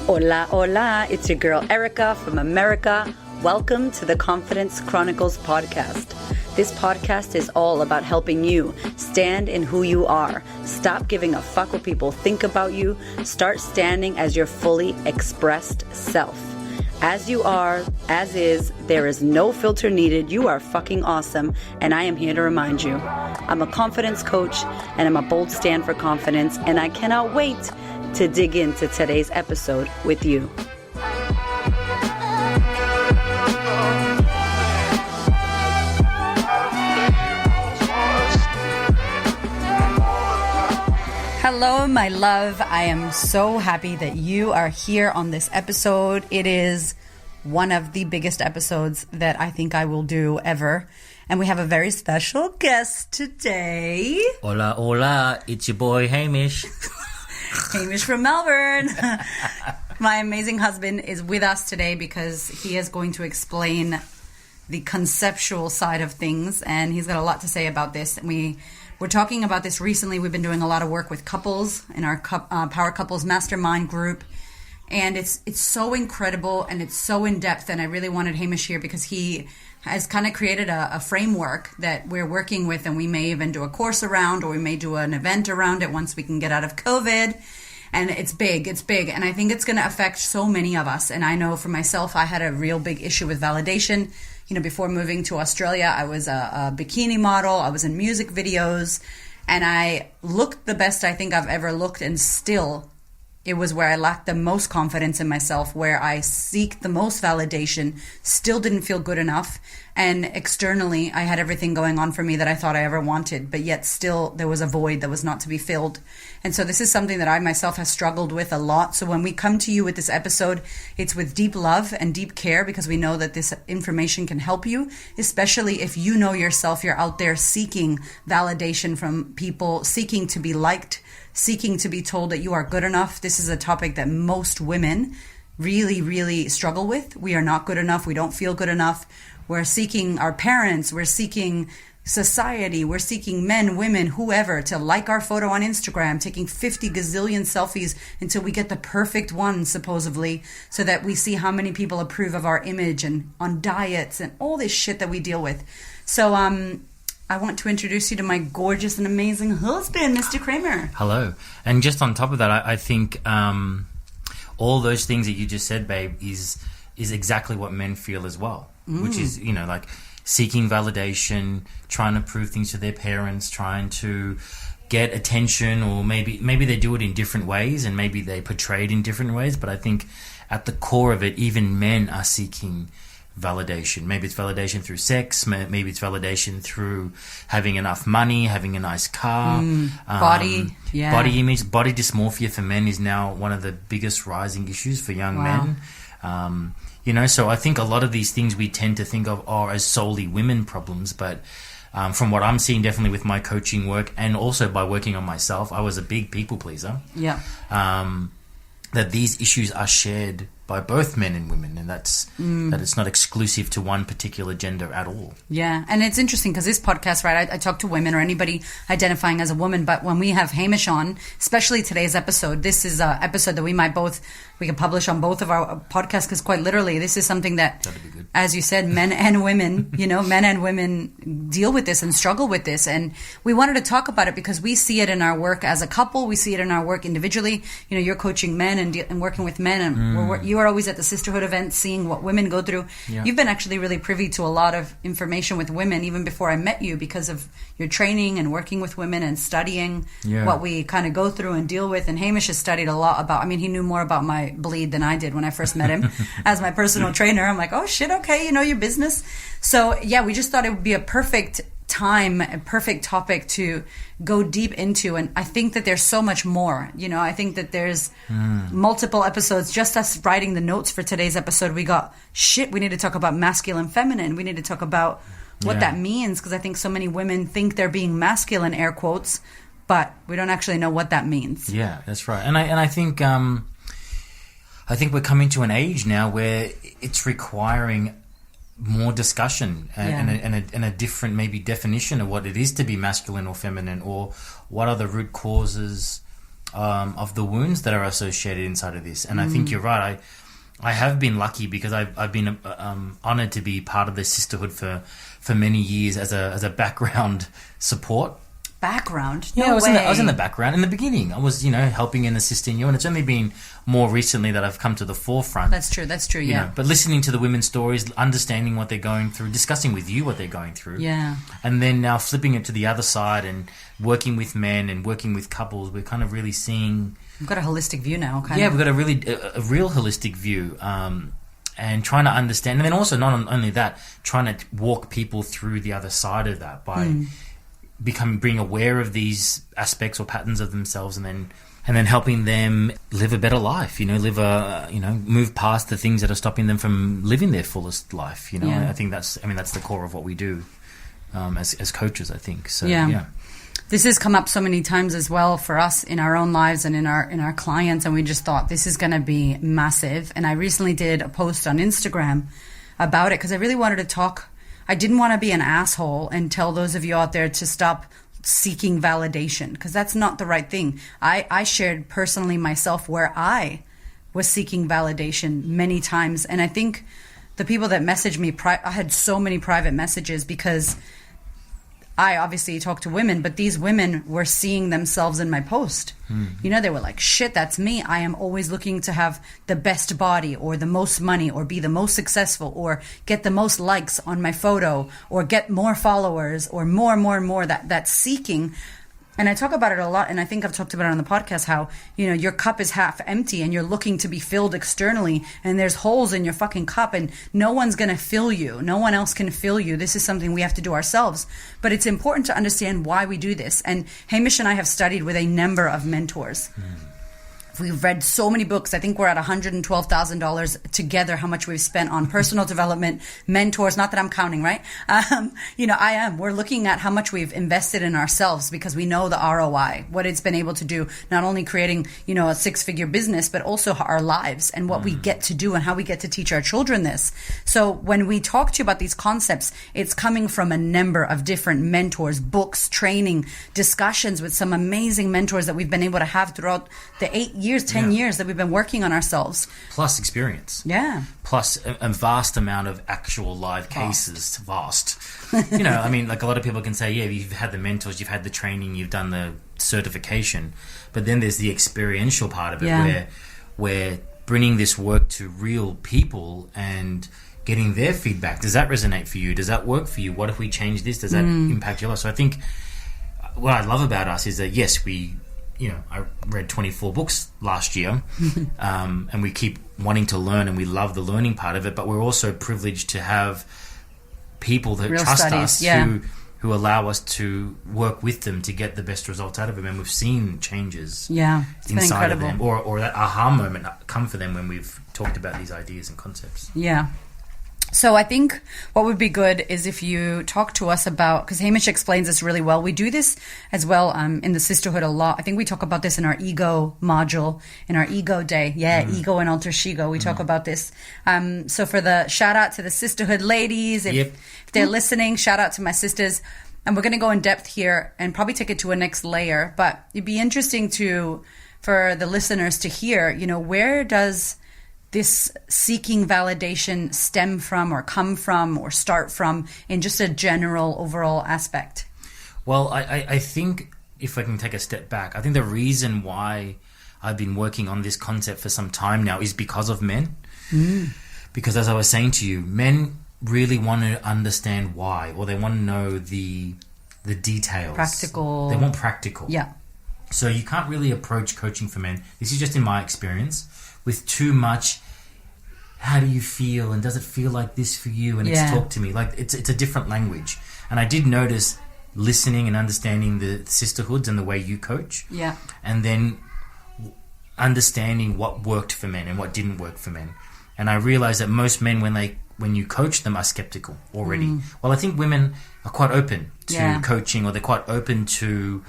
Hola, hola, it's your girl Erica from America. Welcome to the Confidence Chronicles podcast. This podcast is all about helping you stand in who you are. Stop giving a fuck what people think about you. Start standing as your fully expressed self. As you are, as is, there is no filter needed. You are fucking awesome, and I am here to remind you. I'm a confidence coach, and I'm a bold stand for confidence, and I cannot wait to dig into today's episode with you. Hello, my love. I am so happy that you are here on this episode. It is one of the biggest episodes that I think I will do ever. And we have a very special guest today. Hola, hola. It's your boy, Hamish. Hamish from Melbourne. My amazing husband is with us today because he is going to explain the conceptual side of things. And he's got a lot to say about this. And we're talking about this recently. We've been doing a lot of work with couples in our Power Couples Mastermind group. And it's so incredible and it's so in-depth. And I really wanted Hamish here because he has kind of created a framework that we're working with. And we may even do a course around, or we may do an event around it once we can get out of COVID. And it's big. And I think it's going to affect so many of us. And I know for myself, I had a real big issue with validation. You know, before moving to Australia, I was a bikini model. I was in music videos, and I looked the best I think I've ever looked. And still, it was where I lacked the most confidence in myself, where I seek the most validation, still didn't feel good enough. And externally, I had everything going on for me that I thought I ever wanted, but yet still there was a void that was not to be filled. And so this is something that I myself have struggled with a lot. So when we come to you with this episode, it's with deep love and deep care, because we know that this information can help you, especially if you know yourself, you're out there seeking validation from people, seeking to be liked, seeking to be told that you are good enough. This is a topic that most women really, really struggle with. We are not good enough. We don't feel good enough. We're seeking our parents. We're seeking society. We're seeking men, women, whoever to like our photo on Instagram, taking 50 gazillion selfies until we get the perfect one, supposedly, so that we see how many people approve of our image, and on diets and all this shit that we deal with. So, I want to introduce you to my gorgeous and amazing husband, Mr. Kramer. Hello. And just on top of that, I think all those things that you just said, babe, is exactly what men feel as well, which is, you know, like seeking validation, trying to prove things to their parents, trying to get attention, or maybe they do it in different ways, and maybe they portray it in different ways. But I think at the core of it, even men are seeking validation. Maybe it's validation through sex, maybe it's validation through having enough money, having a nice car, body image. Body dysmorphia for men is now one of the biggest rising issues for young men. You know, so I think a lot of these things we tend to think of are as solely women problems, but from what I'm seeing, definitely with my coaching work, and also by working on myself, I was a big people pleaser. Yeah. That these issues are shared by both men and women, and that it's not exclusive to one particular gender at all. Yeah, and it's interesting because this podcast, right, I talk to women or anybody identifying as a woman, but when we have Hamish on, especially today's episode, this is an episode that we can publish on both of our podcasts, because quite literally this is something that, as you said, men and women, men and women deal with this and struggle with this. And we wanted to talk about it because we see it in our work as a couple. We see it in our work individually. You know, you're coaching men and working with men, and you are always at the sisterhood events seeing what women go through. Yeah. You've been actually really privy to a lot of information with women even before I met you, because of your training and working with women and studying what we kind of go through and deal with. And Hamish has studied a lot about, he knew more about my bleed than I did when I first met him as my personal trainer. I'm like, oh shit, okay, you know your business. So yeah, we just thought it would be a perfect time, a perfect topic to go deep into. And I think that there's so much more. I think that there's multiple episodes. Just us writing the notes for today's episode, we got we need to talk about masculine, feminine. We need to talk about what that means, because I think so many women think they're being masculine, air quotes, but we don't actually know what that means. Yeah, that's right. And I think we're coming to an age now where it's requiring more discussion and a different maybe definition of what it is to be masculine or feminine, or what are the root causes of the wounds that are associated inside of this. And I think you're right. I have been lucky because I've been honored to be part of the sisterhood for many years as a background support. Background? Yeah, No I was in way. the background. In the beginning, I was, helping and assisting you. And it's only been more recently that I've come to the forefront. That's true. you Yeah. know. But listening to the women's stories, understanding what they're going through, discussing with you what they're going through. Yeah. And then now flipping it to the other side and working with men and working with couples, we're kind of really seeing... We've got a holistic view now, kind Yeah, of. we've got a real holistic view, and trying to understand, and then also not only that, trying to walk people through the other side of that by being aware of these aspects or patterns of themselves, and then helping them live a better life. Move past the things that are stopping them from living their fullest life. Yeah. I think that's the core of what we do as coaches. I think so. Yeah. Yeah. This has come up so many times as well for us in our own lives and in our clients, and we just thought this is going to be massive. And I recently did a post on Instagram about it because I really wanted to talk. I didn't want to be an asshole and tell those of you out there to stop seeking validation, because that's not the right thing. I shared personally myself where I was seeking validation many times, and I think the people that messaged me, I had so many private messages because I obviously talk to women, but these women were seeing themselves in my post. They were like, shit, that's me. I am always looking to have the best body or the most money or be the most successful or get the most likes on my photo or get more followers or more. That seeking. And I talk about it a lot, and I think I've talked about it on the podcast, how, your cup is half empty and you're looking to be filled externally, and there's holes in your fucking cup, and no one's going to fill you. No one else can fill you. This is something we have to do ourselves. But it's important to understand why we do this. And Hamish and I have studied with a number of mentors. We've read so many books. I think we're at $112,000 together, how much we've spent on personal development, mentors. Not that I'm counting, right? I am. We're looking at how much we've invested in ourselves because we know the ROI, what it's been able to do, not only creating, a six-figure business, but also our lives and what we get to do and how we get to teach our children this. So when we talk to you about these concepts, it's coming from a number of different mentors, books, training, discussions with some amazing mentors that we've been able to have throughout the 10 years that we've been working on ourselves. Plus experience. Yeah. Plus a vast amount of actual live cases. Vast. Like a lot of people can say, yeah, you've had the mentors, you've had the training, you've done the certification, but then there's the experiential part of it where we're bringing this work to real people and getting their feedback. Does that resonate for you? Does that work for you? What if we change this? Does that impact your life? So I think what I love about us is that, yes, I read 24 books last year, and we keep wanting to learn, and we love the learning part of it, but we're also privileged to have people that Real trust studies, us who allow us to work with them to get the best results out of them, and we've seen changes It's been inside of incredible. them, or that aha moment come for them when we've talked about these ideas and concepts. Yeah. So I think what would be good is if you talk to us about, because Hamish explains this really well. We do this as well in the sisterhood a lot. I think we talk about this in our ego module, in our ego day. Yeah, ego and alter ego. We talk about this. So for the shout out to the sisterhood ladies, if they're listening, shout out to my sisters. And we're going to go in depth here and probably take it to a next layer. But it'd be interesting for the listeners to hear, where does this seeking validation stem from or come from or start from in just a general overall aspect? Well, I think if I can take a step back, I think the reason why I've been working on this concept for some time now is because of men. Because as I was saying to you, men really want to understand why, or they want to know the details. Practical. They want practical. Yeah. So you can't really approach coaching for men, this is just in my experience, with too much, how do you feel, and does it feel like this for you, and it's talk to me. Like it's a different language. And I did notice listening and understanding the sisterhoods and the way you coach. Yeah. And then understanding what worked for men and what didn't work for men. And I realized that most men, when you coach them, are skeptical already. Well, I think women are quite open to coaching, or they're quite open to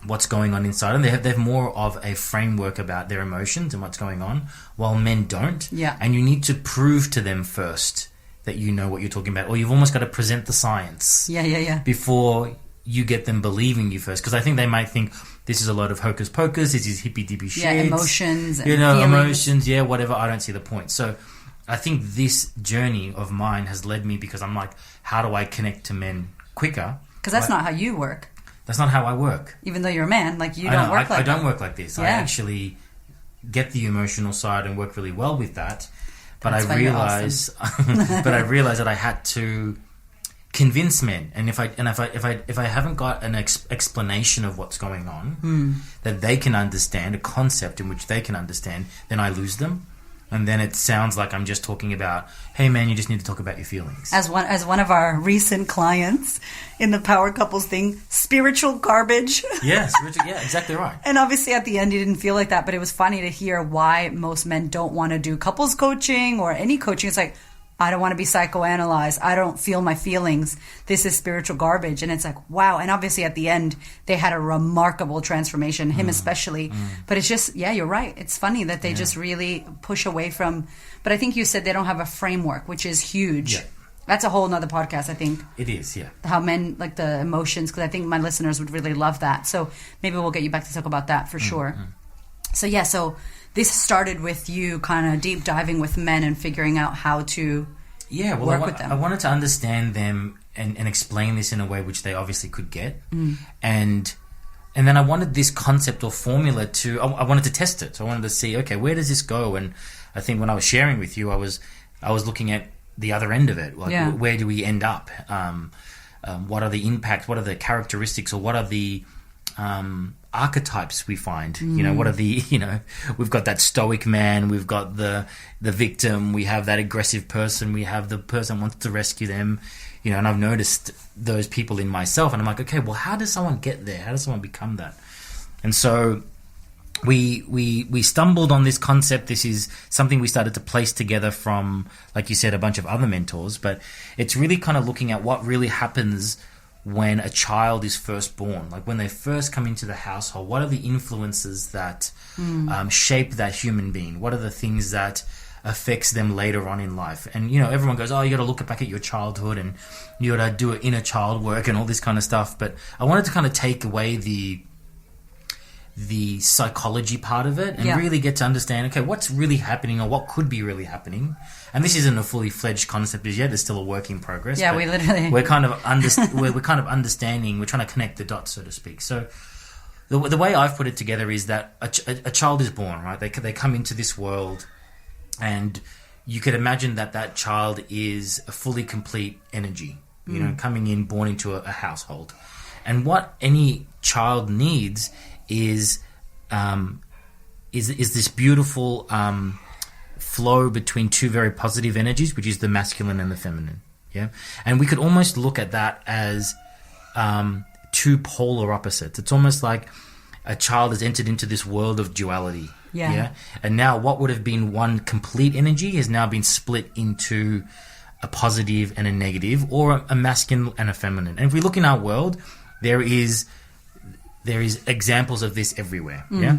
what's going on inside them. They have more of a framework about their emotions and what's going on, while men don't. Yeah. And you need to prove to them first that you know what you're talking about, or you've almost got to present the science Yeah. before you get them believing you first. Because I think they might think, this is a lot of hocus pocus. This is hippy dippy shit. Yeah, emotions and feelings. emotions. Yeah, whatever. I don't see the point. So I think this journey of mine has led me because I'm like, how do I connect to men quicker? Because that's not how you work. That's not how I work. Even though you're a man, like you I don't know, work like I don't that. work like this. Yeah. I actually get the emotional side and work really well with that. But That's why I you're realize, but I realize that I had to convince men, and if I haven't got an explanation of what's going on that they can understand, a concept in which they can understand, then I lose them, and then it sounds like I'm just talking about, hey man, you just need to talk about your feelings. As one of our recent clients in the Power Couples thing, spiritual garbage. Yes, yeah, exactly right. And obviously at the end you didn't feel like that, but it was funny to hear why most men don't want to do couples coaching or any coaching. It's like, I don't want to be psychoanalyzed. I don't feel my feelings. This is spiritual garbage. And it's like, wow. And obviously at the end, they had a remarkable transformation, him especially. But it's just, yeah, you're right. It's funny that they just really push away from, but I think you said they don't have a framework, which is huge. Yeah. That's a whole nother podcast, I think. It is, yeah. How men, like the emotions, because I think my listeners would really love that. So maybe we'll get you back to talk about that for sure. So yeah, so this started with you kind of deep diving with men and figuring out how to work with them. I wanted to understand them and explain this in a way which they obviously could get. And then I wanted this concept or formula I wanted to test it. So I wanted to see, okay, where does this go? And I think when I was sharing with you, I was looking at the other end of it. Like, where do we end up? What are the impacts? What are the characteristics, or what are the archetypes we find? You know, what are the, we've got that stoic man, we've got the victim, we have that aggressive person, we have the person who wants to rescue them, and I've noticed those people in myself, and I'm like, okay, well, how does someone get there? How does someone become that? And so we stumbled on this concept. This is something we started to place together from, like you said, a bunch of other mentors, but it's really kind of looking at what really happens when a child is first born, like when they first come into the household. What are the influences that shape that human being? What are the things that affects them later on in life? And everyone goes, oh, you got to look back at your childhood and you got to do inner child work and all this kind of stuff. But I wanted to kind of take away the psychology part of it and really get to understand, okay, what's really happening, or what could be really happening. And this isn't a fully fledged concept as yet; it's still a work in progress. Yeah, we're kind of we're kind of understanding. We're trying to connect the dots, so to speak. So the way I've put it together is that a child is born, right? They come into this world, and you could imagine that child is a fully complete energy, coming in, born into a household, and what any child needs is this beautiful flow between two very positive energies, which is the masculine and the feminine. Yeah, and we could almost look at that as two polar opposites. It's almost like a child has entered into this world of duality. Yeah, and now what would have been one complete energy has now been split into a positive and a negative, or a masculine and a feminine. And if we look in our world, there is examples of this everywhere, yeah?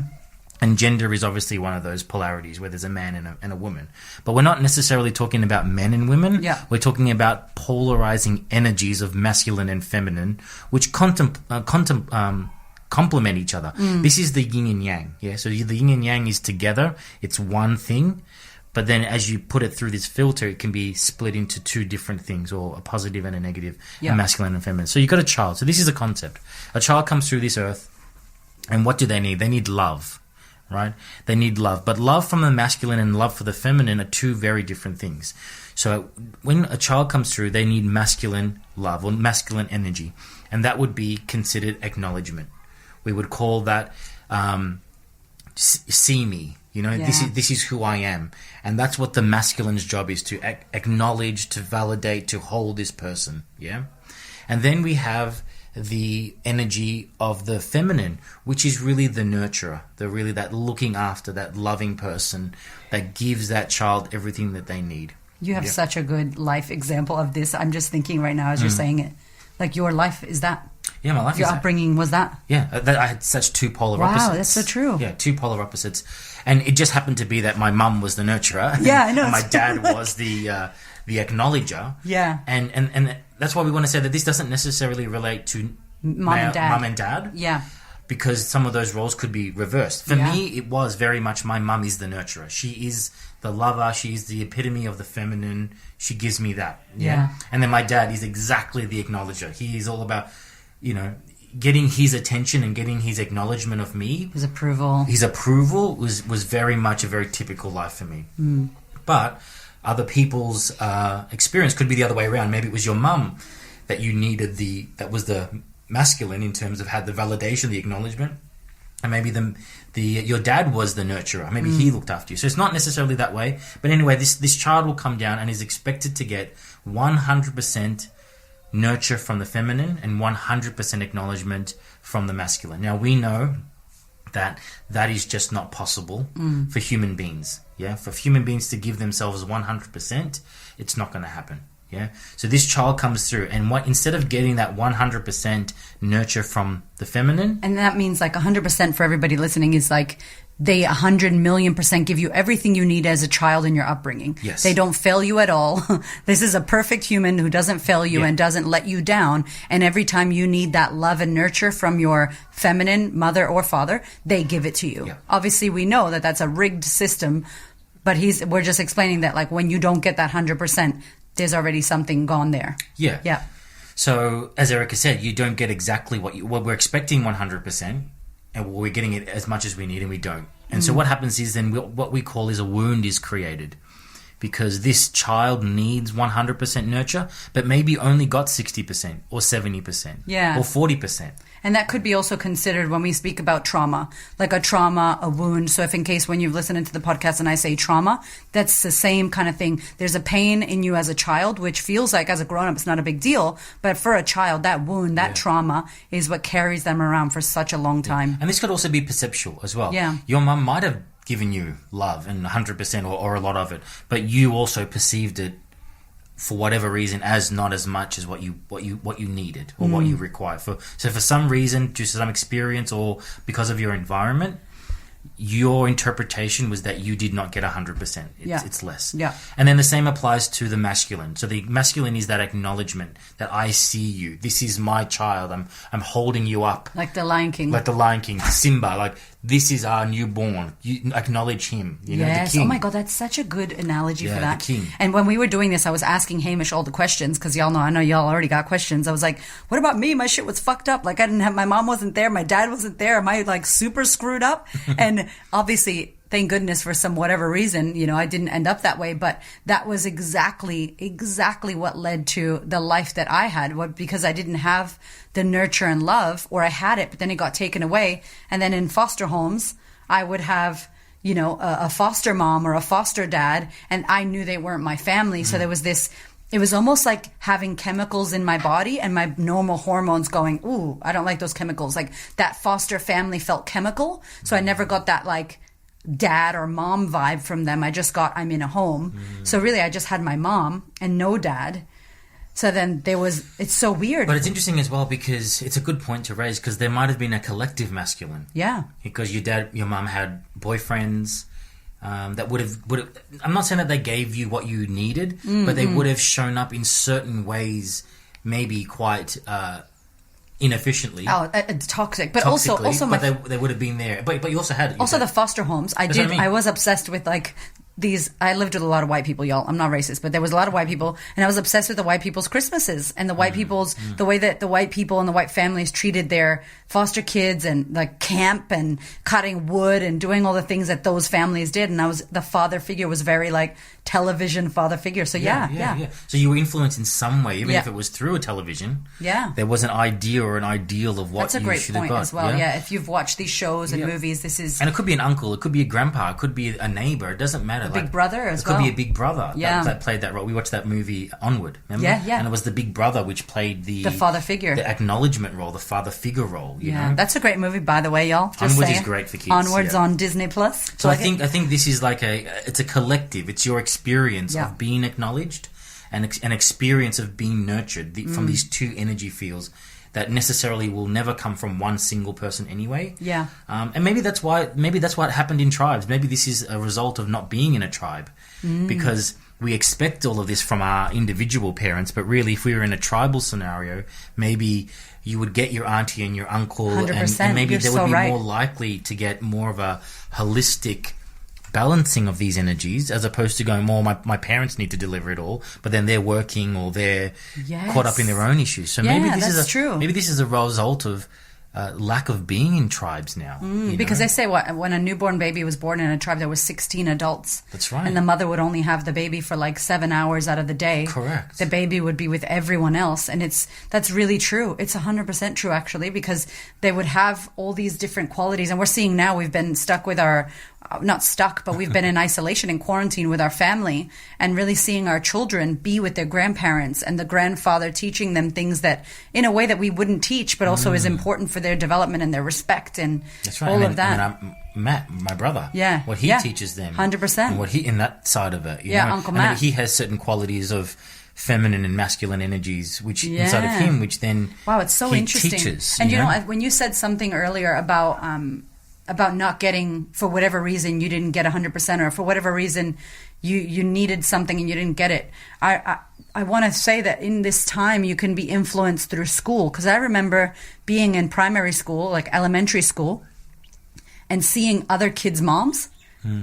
And gender is obviously one of those polarities where there's a man and a woman. But we're not necessarily talking about men and women. Yeah. We're talking about polarizing energies of masculine and feminine, which complement each other. This is the yin and yang, yeah? So the yin and yang is together. It's one thing. But then as you put it through this filter, it can be split into two different things, or a positive and a negative, a masculine and feminine. So you've got a child. So this is a concept. A child comes through this earth, and what do they need? They need love, right? They need love. But love from the masculine and love for the feminine are two very different things. So when a child comes through, they need masculine love or masculine energy, and that would be considered acknowledgement. We would call that see me. This is who I am. And that's what the masculine's job is, to acknowledge, to validate, to hold this person. Yeah. And then we have the energy of the feminine, which is really the nurturer, that looking after, that loving person that gives that child everything that they need. You have such a good life example of this. I'm just thinking right now as you're saying it, like your life is that. Yeah, my life your is upbringing was that. Yeah, I had such two polar opposites. Wow, that's so true. Yeah, two polar opposites. And it just happened to be that my mum was the nurturer. Yeah, I know. And my dad was the acknowledger. Yeah. And that's why we want to say that this doesn't necessarily relate to mum and dad. Mum and dad. Yeah. because some of those roles could be reversed. For Yeah. me, it was very much my mum is the nurturer. She is the lover. She is the epitome of the feminine. She gives me that. Yeah. And then my dad is exactly the acknowledger. He is all about, getting his attention and getting his acknowledgement of me. His approval. His approval was very much a very typical life for me. But other people's experience could be the other way around. Maybe it was your mum that you needed that was the masculine in terms of had the validation, the acknowledgement. And maybe your dad was the nurturer. Maybe he looked after you. So it's not necessarily that way. But anyway, this child will come down and is expected to get 100% nurture from the feminine and 100% acknowledgement from the masculine. Now, we know that is just not possible for human beings. Yeah, for human beings to give themselves 100%, it's not going to happen. Yeah, so this child comes through, and instead of getting that 100% nurture from the feminine, And that means like 100% for everybody listening is like they 100,000,000% give you everything you need as a child in your upbringing. Yes. They don't fail you at all. This is a perfect human who doesn't fail you Yeah. and doesn't let you down. And every time you need that love and nurture from your feminine mother or father, they give it to you. Yeah. Obviously, we know that that's a rigged system, but we're just explaining that like when you don't get that 100%, there's already something gone there. yeah. Yeah. So as Erica said, you don't get exactly what we're expecting 100%, and we're getting it as much as we need, and we don't. And so what happens is then what we call is a wound is created, because this child needs 100% nurture, but maybe only got 60% or 70%, Yeah. or 40%. And that could be also considered when we speak about trauma, like a trauma, a wound. So if in case when you've listened to the podcast and I say trauma, that's the same kind of thing. There's a pain in you as a child, which feels like as a grown-up, it's not a big deal. But for a child, that wound, that trauma is what carries them around for such a long time. And this could also be perceptual as well. Yeah. Your mum might have given you love and 100% or a lot of it, but you also perceived it for whatever reason as not as much as what you needed or what you required. So for some reason, due to some experience or because of your environment, your interpretation was that you did not get 100%. It's less. Yeah. And then the same applies to the masculine. So the masculine is that acknowledgement that I see you. This is my child. I'm holding you up. Like the Lion King. Like the Lion King, Simba. Like, this is our newborn. You acknowledge him. You know, Yes. the king. Oh my God, that's such a good analogy Yeah, for that. the king. And when we were doing this, I was asking Hamish all the questions because I know y'all already got questions. I was like, what about me? My shit was fucked up. Like my mom wasn't there. My dad wasn't there. Am I like super screwed up? And obviously, thank goodness for some whatever reason, I didn't end up that way. But that was exactly what led to the life that I had. Because I didn't have the nurture and love, or I had it, but then it got taken away. And then in foster homes, I would have, a foster mom or a foster dad, and I knew they weren't my family. So there was this, it was almost like having chemicals in my body and my normal hormones going, ooh, I don't like those chemicals. Like that foster family felt chemical. So I never got that like dad or mom vibe from them. I just got, I'm in a home. So really I just had my mom and no dad. So then it's so weird. But it's interesting as well because it's a good point to raise, because there might have been a collective masculine. Yeah. Because your mum had boyfriends that would have. I'm not saying that they gave you what you needed, but they would have shown up in certain ways, maybe quite inefficiently. Oh, toxic. But also but they would have been there. But you also had the foster homes. That's what I mean. I was obsessed with like these. I lived with a lot of white people, y'all. I'm not racist, but there was a lot of white people, and I was obsessed with the white people's Christmases and the white people's the way that the white people and the white families treated their foster kids, and like camp and cutting wood and doing all the things that those families did. And the father figure was very like television father figure. So yeah. So you were influenced in some way, even Yeah. if it was through a television. Yeah. There was an idea or an ideal of what That's a you great should have point got. as well. Yeah, if you've watched these shows and Yeah. movies, this is And it could be an uncle, it could be a grandpa, it could be a neighbor. It doesn't matter. big brother as It could well. be a big brother Yeah. that played that role. We watched that movie Onward, remember? Yeah. And it was the big brother which played the father figure. the acknowledgement role, the father figure role. You know? That's a great movie, by the way, y'all. Just Onwards saying. is great for kids, Onwards yeah. on Disney Plus. So I think this is like it's a collective. It's your experience Yeah. of being acknowledged and an experience of being nurtured from these two energy fields that necessarily will never come from one single person anyway. Yeah. And maybe that's what happened in tribes. Maybe this is a result of not being in a tribe, because we expect all of this from our individual parents. But really, if we were in a tribal scenario, maybe you would get your auntie and your uncle, 100%. and maybe You're they would so be right. more likely to get more of a holistic balancing of these energies, as opposed to going, more my parents need to deliver it all, but then they're working or they're Yes. caught up in their own issues. So Yeah, maybe this that's is true. maybe this is a result of lack of being in tribes now. Because they say when a newborn baby was born in a tribe, there was 16 adults. That's right. And the mother would only have the baby for like 7 hours out of the day. Correct. The baby would be with everyone else. And that's really true. It's 100% true, actually, because they would have all these different qualities. And we're seeing now we've been stuck with not stuck, but we've been in isolation and quarantine with our family, and really seeing our children be with their grandparents and the grandfather teaching them things that in a way that we wouldn't teach, but also is important for their development and their respect and That's right. all and of then, that. And then Matt, my brother, Yeah, what he yeah. teaches them, 100%. and what he in that side of it, you Yeah, know? Uncle And then Matt. he has certain qualities of feminine and masculine energies, which inside of Yeah. him, which then Wow, it's so he interesting. teaches, And you know, when you said something earlier about not getting, for whatever reason you didn't get 100%, or for whatever reason you needed something and you didn't get it, I want to say that in this time you can be influenced through school, because I remember being in primary school, like elementary school, and seeing other kids' moms,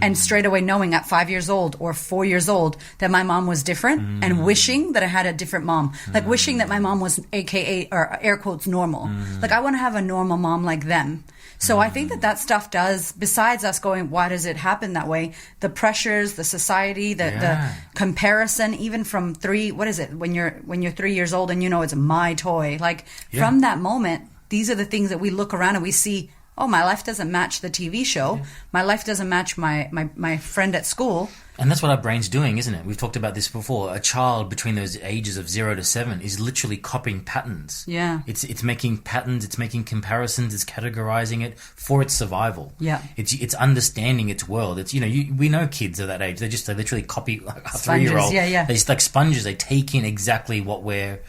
and straight away knowing at 5 years old or 4 years old that my mom was different, and wishing that I had a different mom, like wishing that my mom was AKA, or air quotes, normal. Like I want to have a normal mom like them. So I think that stuff does, besides us going, why does it happen that way? The pressures, the society, the comparison, even from when you're 3 years old and you know it's my toy. Like from that moment, these are the things that we look around and we see, oh, my life doesn't match the TV show. Yeah. My life doesn't match my friend at school. And that's what our brain's doing, isn't it? We've talked about this before. A child between those ages of 0 to 7 is literally copying patterns. Yeah. It's making patterns, it's making comparisons, it's categorizing it for its survival. Yeah. It's understanding its world. It's, we know kids at that age, they literally copy, like a 3-year-old. Yeah. They're just like sponges. They take in exactly what we're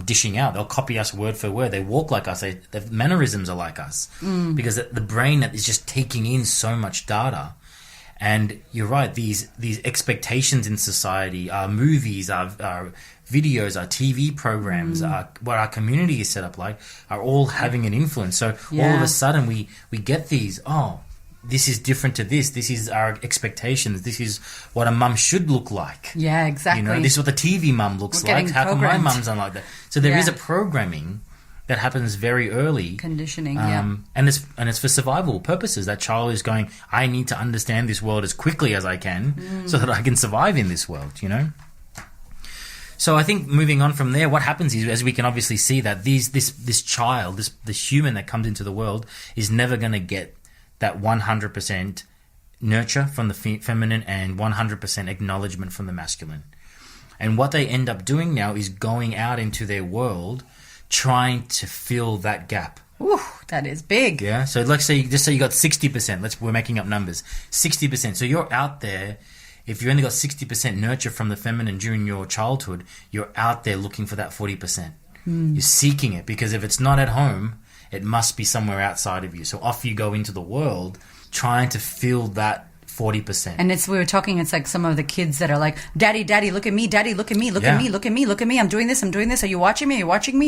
dishing out. They'll copy us word for word. They walk like us. Their mannerisms are like us. Because the brain is just taking in so much data. And you're right, these expectations in society, our movies, our videos, our TV programs, what our community is set up like, are all having an influence. So all of a sudden we get these, this is different to this. This is our expectations. This is what a mum should look like. Yeah, exactly. This is what the TV mum looks like. How come my mum's not like that? So there is a programming that happens very early. Conditioning, and it's for survival purposes. That child is going, I need to understand this world as quickly as I can so that I can survive in this world, So I think moving on from there, what happens is, as we can obviously see, that this child, this human that comes into the world is never going to get that 100% nurture from the feminine and 100% acknowledgement from the masculine. And what they end up doing now is going out into their world trying to fill that gap. Ooh, that is big. Yeah. So let's say you got 60%. We're making up numbers. 60%. So you're out there. If you only got 60% nurture from the feminine during your childhood, you're out there looking for that 40%. You're seeking it, because if it's not at home, it must be somewhere outside of you. So off you go into the world trying to fill that 40%. And we were talking, it's like some of the kids that are like, Daddy, look at me, Daddy, look at me, look at me, look at me, look at me, I'm doing this, are you watching me,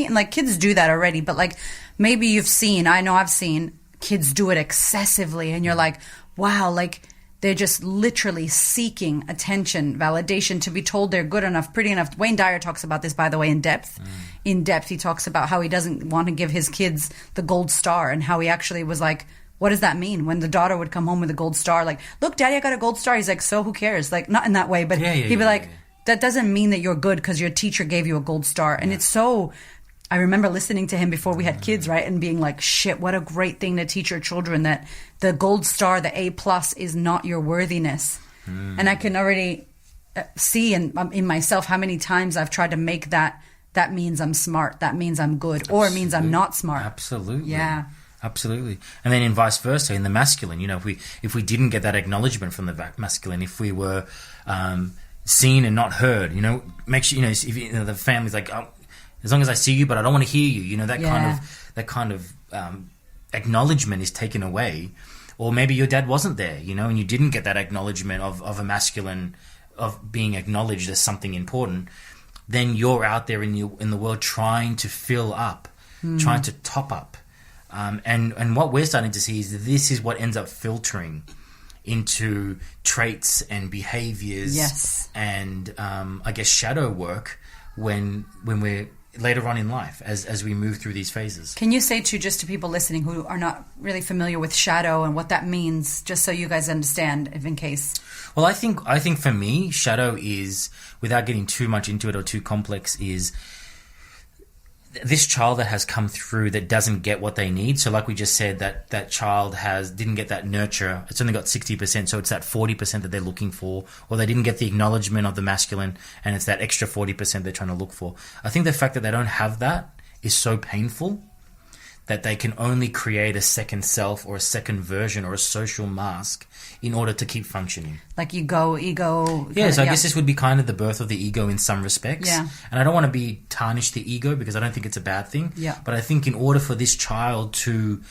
And like kids do that already, but like maybe I know I've seen kids do it excessively, and you're like, wow, like they're just literally seeking attention, validation, to be told they're good enough, pretty enough. Wayne Dyer talks about this, by the way, in depth. In depth, he talks about how he doesn't want to give his kids the gold star, and how he actually was like, what does that mean? When the daughter would come home with a gold star, like, look, Daddy, I got a gold star. He's like, so who cares? Like, not in that way, but he'd be like, that doesn't mean that you're good because your teacher gave you a gold star. And it's so, I remember listening to him before we had kids, right? And being like, shit, what a great thing to teach your children, that the gold star, the A+ is not your worthiness. And I can already see in myself how many times I've tried to make that means I'm smart, that means I'm good, or it means I'm not smart. Absolutely. Yeah. Absolutely. And then in vice versa, in the masculine, if we didn't get that acknowledgement from the masculine, if we were seen and not heard, make sure, if the family's like, as long as I see you, but I don't want to hear you, that kind of acknowledgement is taken away. Or maybe your dad wasn't there, and you didn't get that acknowledgement of a masculine, of being acknowledged as something important. Then you're out there in the world trying to fill up trying to top up. And what we're starting to see is that this is what ends up filtering into traits and behaviors Yes. and I guess shadow work when we're later on in life as we move through these phases. Can you say just to people listening who are not really familiar with shadow and what that means, just so you guys understand, if in case? Well, I think for me, shadow is, without getting too much into it or too complex, is this child that has come through that doesn't get what they need. So like we just said, that child didn't get that nurture. It's only got 60%. So it's that 40% that they're looking for, or they didn't get the acknowledgement of the masculine, and it's that extra 40% they're trying to look for. I think the fact that they don't have that is so painful that they can only create a second self or a second version or a social mask in order to keep functioning. Like ego. Yeah, so I guess this would be kind of the birth of the ego in some respects. Yeah. And I don't want to tarnish the ego because I don't think it's a bad thing. Yeah. But I think in order for this child to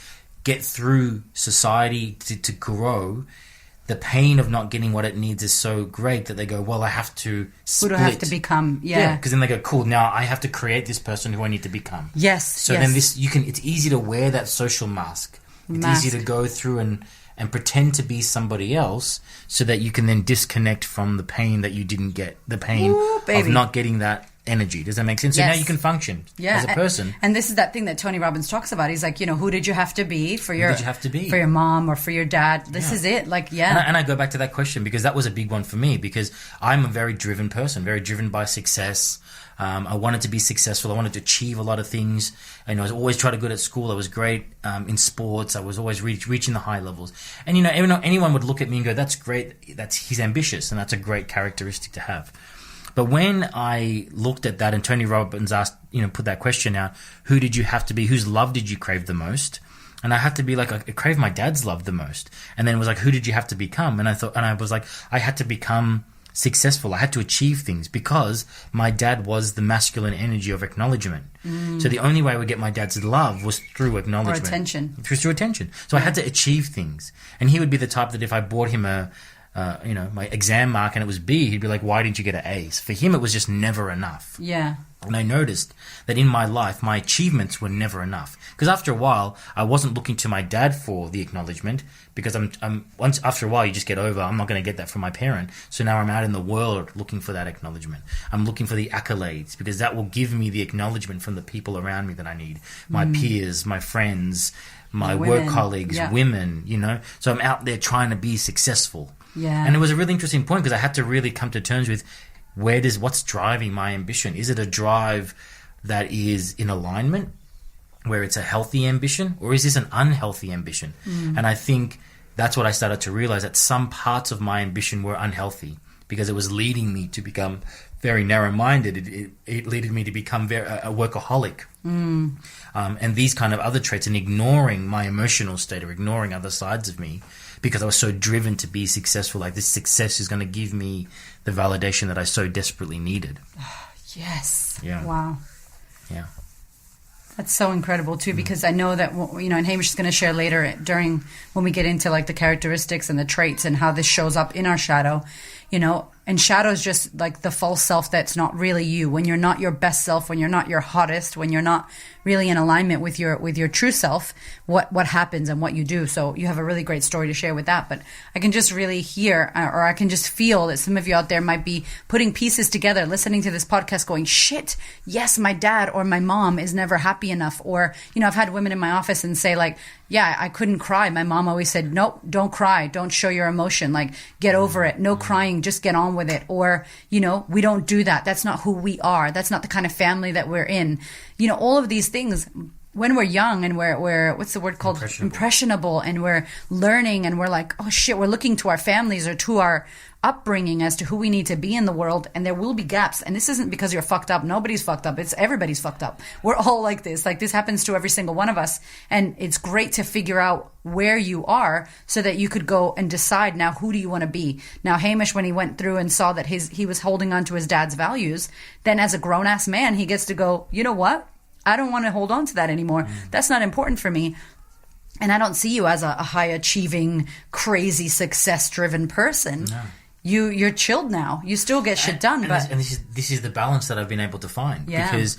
get through society, to grow, the pain of not getting what it needs is so great that they go, well, I have to split. Who do I have to become? Yeah, because then they go, cool, now I have to create this person who I need to become. Yes. So then it's easy to wear that social mask. It's easy to go through and pretend to be somebody else so that you can then disconnect from the pain that you didn't get, the pain of not getting that energy. Does that make sense? So now you can function as a person. And this is that thing that Tony Robbins talks about. He's like, who did you have to be for your mom or for your dad? This is it. Like, And I go back to that question because that was a big one for me, because I'm a very driven person, very driven by success. I wanted to be successful. I wanted to achieve a lot of things. I was always trying to good at school. I was great in sports. I was always reaching the high levels. And anyone would look at me and go, "That's great. He's ambitious, and that's a great characteristic to have." But when I looked at that, and Tony Robbins asked, put that question out, who did you have to be? Whose love did you crave the most? And I had to be like, I crave my dad's love the most. And then it was like, who did you have to become? And I was like, I had to become successful. I had to achieve things because my dad was the masculine energy of acknowledgement. So the only way I would get my dad's love was through acknowledgement. Or attention. Through attention. So I had to achieve things. And he would be the type that if I bought him my exam mark and it was B, he'd be like, why didn't you get an A? For him, it was just never enough. Yeah. And I noticed that in my life, my achievements were never enough. Because after a while, I wasn't looking to my dad for the acknowledgement, because after a while, you just get over, I'm not going to get that from my parent. So now I'm out in the world looking for that acknowledgement. I'm looking for the accolades, because that will give me the acknowledgement from the people around me that I need. My peers, my friends, my work colleagues, women, So I'm out there trying to be successful. Yeah. And it was a really interesting point because I had to really come to terms with what's driving my ambition? Is it a drive that is in alignment, where it's a healthy ambition, or is this an unhealthy ambition? And I think that's what I started to realize, that some parts of my ambition were unhealthy because it was leading me to become very narrow-minded. It led me to become a workaholic. And these kind of other traits, and ignoring my emotional state or ignoring other sides of me, because I was so driven to be successful. Like, this success is going to give me the validation that I so desperately needed. Yes. Yeah. Wow. Yeah. That's so incredible too, because I know that, and Hamish is going to share later when we get into like the characteristics and the traits and how this shows up in our shadow, and shadow is just like the false self that's not really you. When you're not your best self, when you're not your hottest, when you're not really in alignment with your true self, what happens and what you do. So you have a really great story to share with that. But I can just really hear, or I can just feel that some of you out there might be putting pieces together, listening to this podcast going, shit, yes, my dad or my mom is never happy enough. Or, I've had women in my office and say like, yeah, I couldn't cry. My mom always said, nope, don't cry. Don't show your emotion. Like, get over it. No crying. Just get on with it. Or, we don't do that. That's not who we are. That's not the kind of family that we're in. All of these things, when we're young and we're what's the word called? Impressionable. And we're learning and we're like, oh shit, we're looking to our families or to our upbringing as to who we need to be in the world, and there will be gaps. And this isn't because you're fucked up. Nobody's fucked up. It's everybody's fucked up. We're all like this. Like, this happens to every single one of us. And it's great to figure out where you are so that you could go and decide, now, who do you want to be? Now, Hamish, when he went through and saw that he was holding on to his dad's values, then as a grown-ass man, he gets to go, you know what? I don't want to hold on to that anymore. That's not important for me. And I don't see you as a high-achieving, crazy, success-driven person. No. You're chilled now. You still get shit done, but this is the balance that I've been able to find. Yeah. Because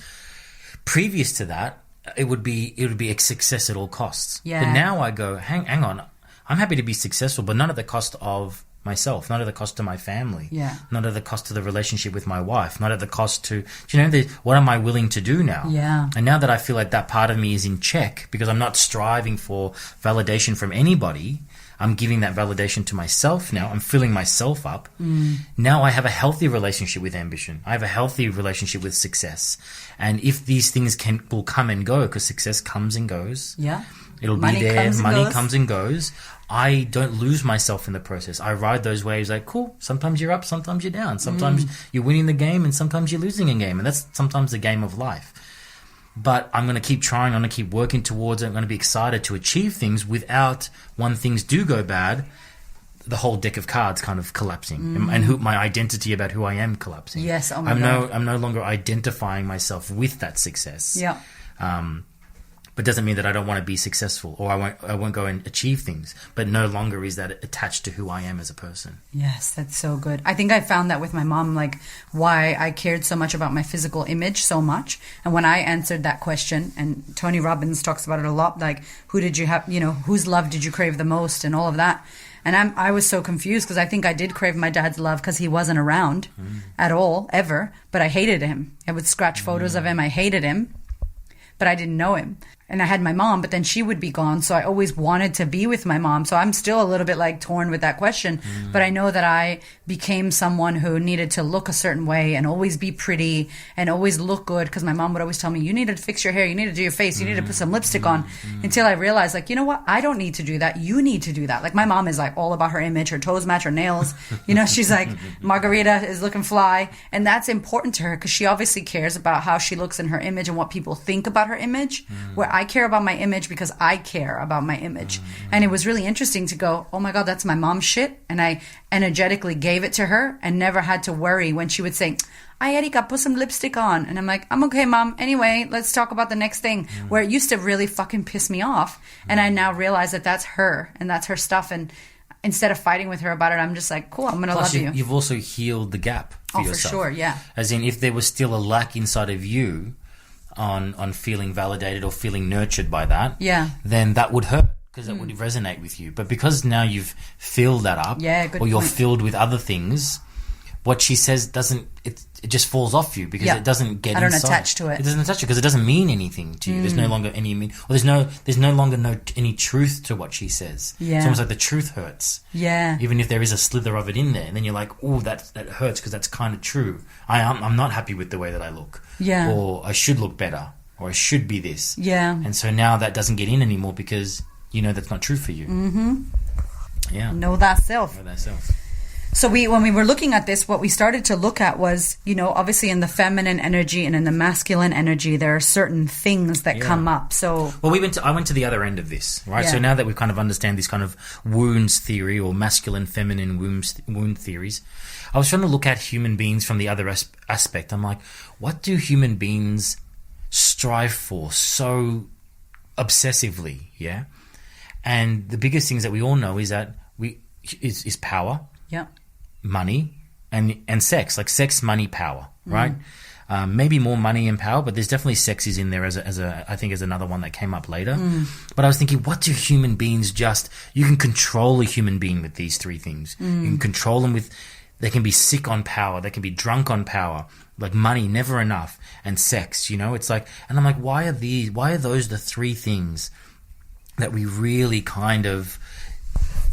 previous to that, it would be a success at all costs. Yeah. But now I go, hang on, I'm happy to be successful, but not at the cost of myself, not at the cost to my family, Yeah. not at the cost to the relationship with my wife, not at the cost to, do you know, what am I willing to do now? Yeah. And now that I feel like that part of me is in check because I'm not striving for validation from anybody, I'm giving that validation to myself now. I'm filling myself up. Now I have a healthy relationship with ambition. I have a healthy relationship with success. And if these things will come and go, because success comes and goes. Yeah. It'll Money be there. comes and Money goes. comes and goes. I don't lose myself in the process. I ride those waves like, cool, sometimes you're up, sometimes you're down. Sometimes you're winning the game and sometimes you're losing a game. And that's sometimes the game of life. But I'm going to keep trying. I'm going to keep working towards it. I'm going to be excited to achieve things without, when things do go bad, the whole deck of cards kind of collapsing and my identity about who I am collapsing. Yes, oh my God. I'm no longer identifying myself with that success. Yeah. But doesn't mean that I don't want to be successful or I won't go and achieve things. But no longer is that attached to who I am as a person. Yes, that's so good. I think I found that with my mom, like why I cared so much about my physical image so much. And when I answered that question, and Tony Robbins talks about it a lot, like who did you have, whose love did you crave the most and all of that. And I was so confused because I think I did crave my dad's love because he wasn't around at all, ever. But I hated him. I would scratch photos of him. I hated him, but I didn't know him. And I had my mom, but then she would be gone. So I always wanted to be with my mom. So I'm still a little bit like torn with that question. But I know that I became someone who needed to look a certain way and always be pretty and always look good. Because my mom would always tell me, you need to fix your hair. You need to do your face. You need to put some lipstick on. Until I realized, like, you know what? I don't need to do that. You need to do that. Like my mom is like all about her image. Her toes match her nails. She's like, Margarita is looking fly. And that's important to her because she obviously cares about how she looks in her image and what people think about her image. Where I care about my image because I care about my image. And it was really interesting to go, oh my God, that's my mom's shit. And I energetically gave it to her and never had to worry when she would say, "Ay, Erika, put some lipstick on." And I'm like, I'm okay, Mom. Anyway, let's talk about the next thing. Where it used to really fucking piss me off. And I now realize that that's her and that's her stuff. And instead of fighting with her about it, I'm just like, cool, I'm going to love you. You've also healed the gap for yourself. For sure, yeah. As in, if there was still a lack inside of you, on feeling validated or feeling nurtured by that, then that would hurt because that would resonate with you. But because now you've filled that up, or you're filled with other things, what she says doesn't, it just falls off you because it doesn't get inside. I don't attach to it. It doesn't attach to it because it doesn't mean anything to you. There's no longer any mean, or there's no longer any truth to what she says. It's almost like the truth hurts. Even if there is a slither of it in there, and then you're like, oh, that hurts because that's kind of true. I'm not happy with the way that I look. Or I should look better, or I should be this. And so now that doesn't get in anymore because that's not true for you. Know thyself. Know thyself. So when we were looking at this, what we started to look at was, obviously in the feminine energy and in the masculine energy, there are certain things that come up. So, well, I went to the other end of this, right? So now that we kind of understand this kind of wounds theory or masculine, feminine wound theories, I was trying to look at human beings from the other aspect. I'm like, what do human beings strive for so obsessively? Yeah. And the biggest things that we all know is that is power. Money and sex, like sex, money, power, right? Maybe more money and power, but there's definitely sex is in there as I think as another one that came up later. But I was thinking, what do human beings you can control a human being with these three things. You can control them with, they can be sick on power, they can be drunk on power, like money, never enough, and sex, it's like, and I'm like, why are those the three things that we really kind of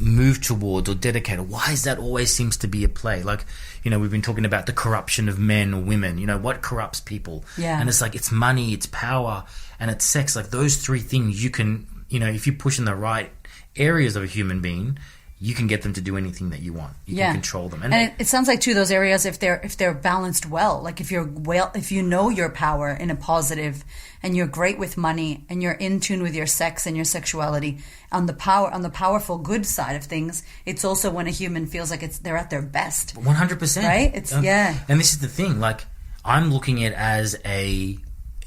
move towards or dedicate? Why is that always seems to be a play? Like, we've been talking about the corruption of men or women, what corrupts people? And it's like, it's money, it's power, and it's sex. Like those three things you can, if you push in the right areas of a human being, you can get them to do anything that you want. You can control them. And it sounds like too, those areas, if they're balanced well, like if you know your power in a positive and you're great with money and you're in tune with your sex and your sexuality on the powerful good side of things, it's also when a human feels like they're at their best. 100%. Right? And this is the thing, like I'm looking at it as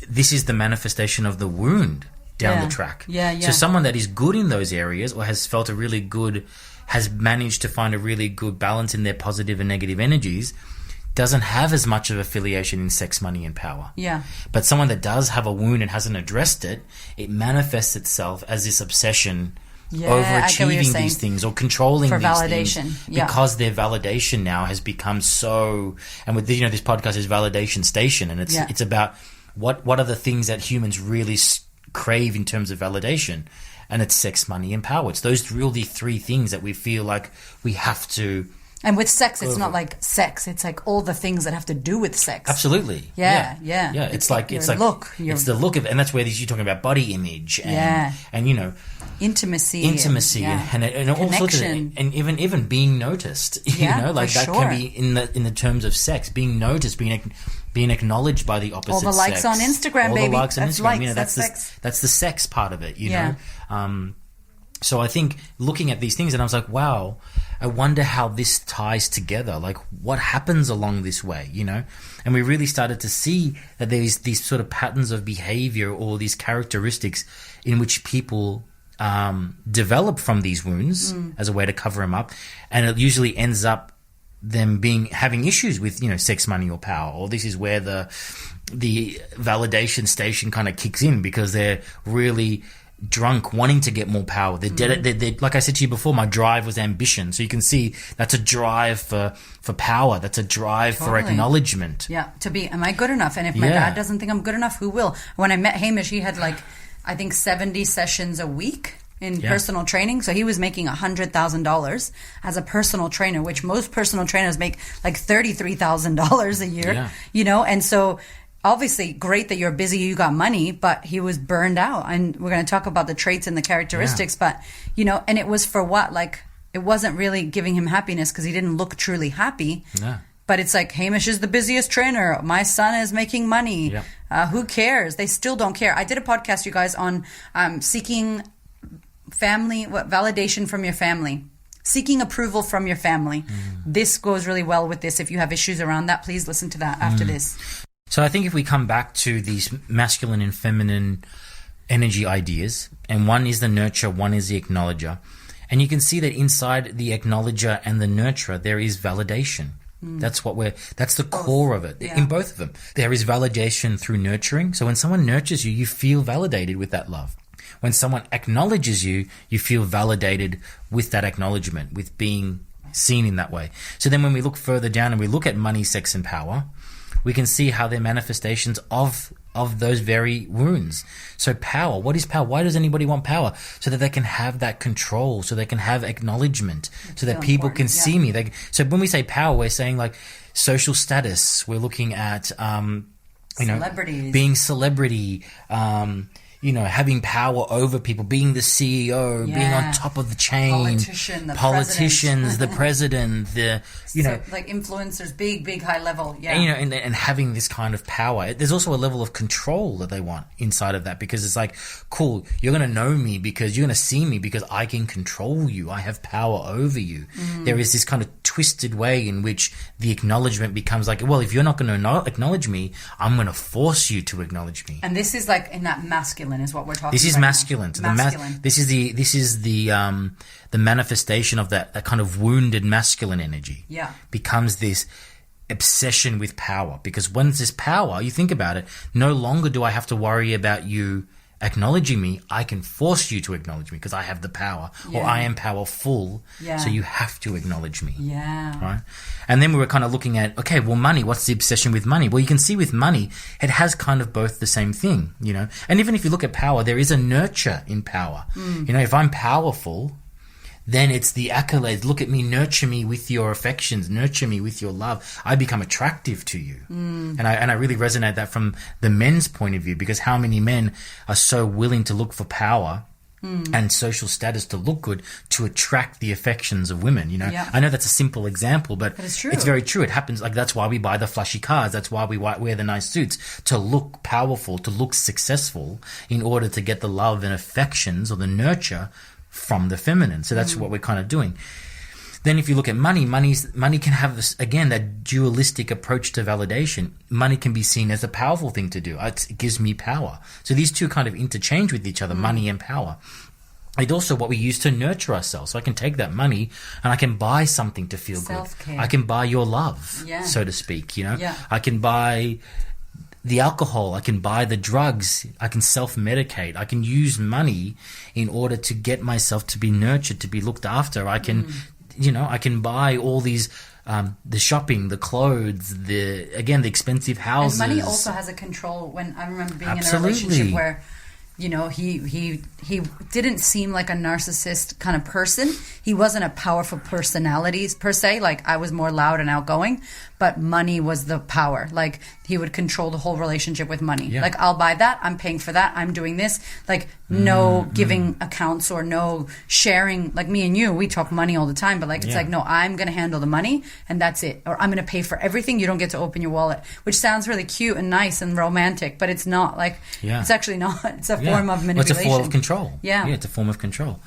this is the manifestation of the wound down the track. So someone that is good in those areas or has managed to find a really good balance in their positive and negative energies doesn't have as much of affiliation in sex, money, and power. Yeah. But someone that does have a wound and hasn't addressed it, it manifests itself as this obsession over I get what you're achieving saying. these things or controlling For these validation. things Yeah. because their validation now has become so. And with this podcast is Validation Station, and it's about what are the things that humans really crave in terms of validation, and it's sex, money, and power. It's those really three things that we feel like we have to. And with sex, it's not like sex. It's like all the things that have to do with sex. Absolutely. Yeah. It's like your it's like look. It's the look of, and that's where you're talking about body image and Intimacy. and all sorts of, and even being noticed. Like that can be in the terms of sex, being noticed, being acknowledged by the opposite sex. All the likes on Instagram, baby. All the likes on That's Instagram. likes, That's sex. that's the sex part of it. You know. So I think looking at these things, and I was like, wow, I wonder how this ties together. Like, what happens along this way, And we really started to see that there's these sort of patterns of behavior or these characteristics in which people develop from these wounds as a way to cover them up. And it usually ends up them having issues with, sex, money, or power. Or this is where the validation station kind of kicks in, because they're really drunk, wanting to get more power. They're like I said to you before, my drive was ambition. So you can see that's a drive for power. That's a drive for acknowledgement. Yeah, to be, am I good enough? And if my dad doesn't think I'm good enough, who will? When I met Hamish, he had I think 70 sessions a week in personal training. So he was making $100,000 as a personal trainer, which most personal trainers make like $33,000 a year, And so obviously great that you're busy, you got money, but he was burned out. And we're going to talk about the traits and the characteristics, but and it was for what? Like, it wasn't really giving him happiness because he didn't look truly happy. Yeah. But it's like, Hamish is the busiest trainer. My son is making money. Yeah. Who cares? They still don't care. I did a podcast, you guys, on seeking validation from your family. Seeking approval from your family. This goes really well with this. If you have issues around that, please listen to that after this. So I think if we come back to these masculine and feminine energy ideas, and one is the nurturer, one is the acknowledger, and you can see that inside the acknowledger and the nurturer, there is validation. That's the core of it. In both of them, there is validation through nurturing. So when someone nurtures you, you feel validated with that love. When someone acknowledges you, you feel validated with that acknowledgement, with being seen in that way. So then when we look further down and we look at money, sex, and power, we can see how they're manifestations of those very wounds. So power, what is power? Why does anybody want power? So that they can have that control, so they can have acknowledgement, so that people can see me. So when we say power, we're saying like social status. We're looking at, Celebrities. Being celebrity, having power over people, being the CEO, being on top of the chain, politicians, the president, like influencers, big high level, and having this kind of power. There's also a level of control that they want inside of that, because it's like, cool, you're going to know me because you're going to see me because I can control you. I have power over you. There is this kind of twisted way in which the acknowledgement becomes like, well, if you're not going to acknowledge me, I'm going to force you to acknowledge me. And this is like in that masculine is what we're talking about. This is masculine. This is the manifestation of that kind of wounded masculine energy. Yeah. Becomes this obsession with power, because once there's power, you think about it, no longer do I have to worry about you acknowledging me. I can force you to acknowledge me because I have the power, or I am powerful. So you have to acknowledge me. Right. And then we were kind of looking at, okay, well, money, what's the obsession with money? Well, you can see with money, it has kind of both the same thing, and even if you look at power, there is a nurture in power. If I'm powerful, then it's the accolades. Look at me, nurture me with your affections, nurture me with your love. I become attractive to you. And I really resonate that from the men's point of view, because how many men are so willing to look for power and social status to look good to attract the affections of women, I know that's a simple example, but it's true. It's very true. It happens. Like, that's why we buy the flashy cars. That's why we wear the nice suits, to look powerful, to look successful, in order to get the love and affections, or the nurture, from the feminine. So that's what we're kind of doing. Then if you look at money can have this, again, that dualistic approach to validation. Money can be seen as a powerful thing to do. It gives me power. So these two kind of interchange with each other, money and power. it's also what we use to nurture ourselves. So I can take that money and I can buy something to feel Self-care. good. I can buy your love, Yeah. so to speak, you know. Yeah. I can buy the alcohol, I can buy the drugs, I can self-medicate. I can use money in order to get myself to be nurtured, to be looked after. I can, you know, I can buy all these the shopping, the clothes, the expensive houses. And money also has a control. When I remember being Absolutely. in a relationship where, you know, he didn't seem like a narcissist kind of person. He wasn't a powerful personality per se. Like, I was more loud and outgoing, but money was the power. Like, he would control the whole relationship with money. Yeah. Like, I'll buy that. I'm paying for that. I'm doing this. Like, no giving accounts or no sharing. Like, me and you, we talk money all the time, but like, it's Yeah. like, no, I'm going to handle the money and that's it. Or I'm going to pay for everything. You don't get to open your wallet, which sounds really cute and nice and romantic, but it's not. Like, Yeah. it's actually not. It's a Yeah. form of Well, manipulation. it's a form of control. Yeah. It's a form of control.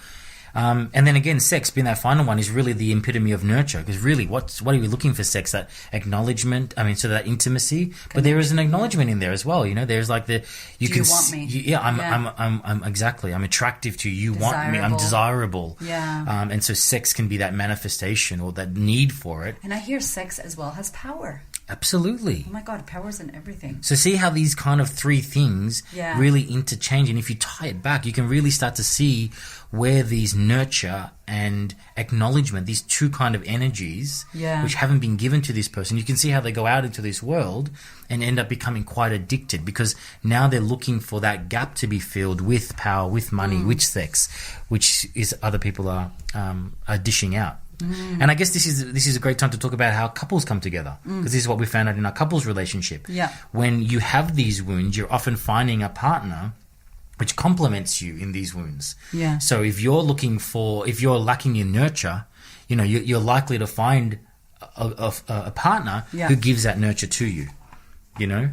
And then again, sex being that final one is really the epitome of nurture. Because really, what are we looking for sex? That acknowledgement. I mean, so that intimacy. But there is an acknowledgement in there as well. You know, there's like the Do you want me? I'm exactly. I'm attractive to you. You want me. I'm desirable. Yeah. And so sex can be that manifestation or that need for it. And I hear sex as well has power. Absolutely. Oh my God, power's in everything. So see how these kind of three things Yeah. really interchange, and if you tie it back, you can really start to see where these nurture and acknowledgement, these two kind of energies, Yeah. which haven't been given to this person, you can see how they go out into this world and end up becoming quite addicted, because now they're looking for that gap to be filled with power, with money, with sex, which is other people are dishing out. And I guess this is a great time to talk about how couples come together, because this is what we found out in our couples relationship. Yeah. When you have these wounds, you're often finding a partner which complements you in these wounds. Yeah. So if you're lacking in nurture, you know, you're likely to find a partner Yeah. who gives that nurture to you, you know.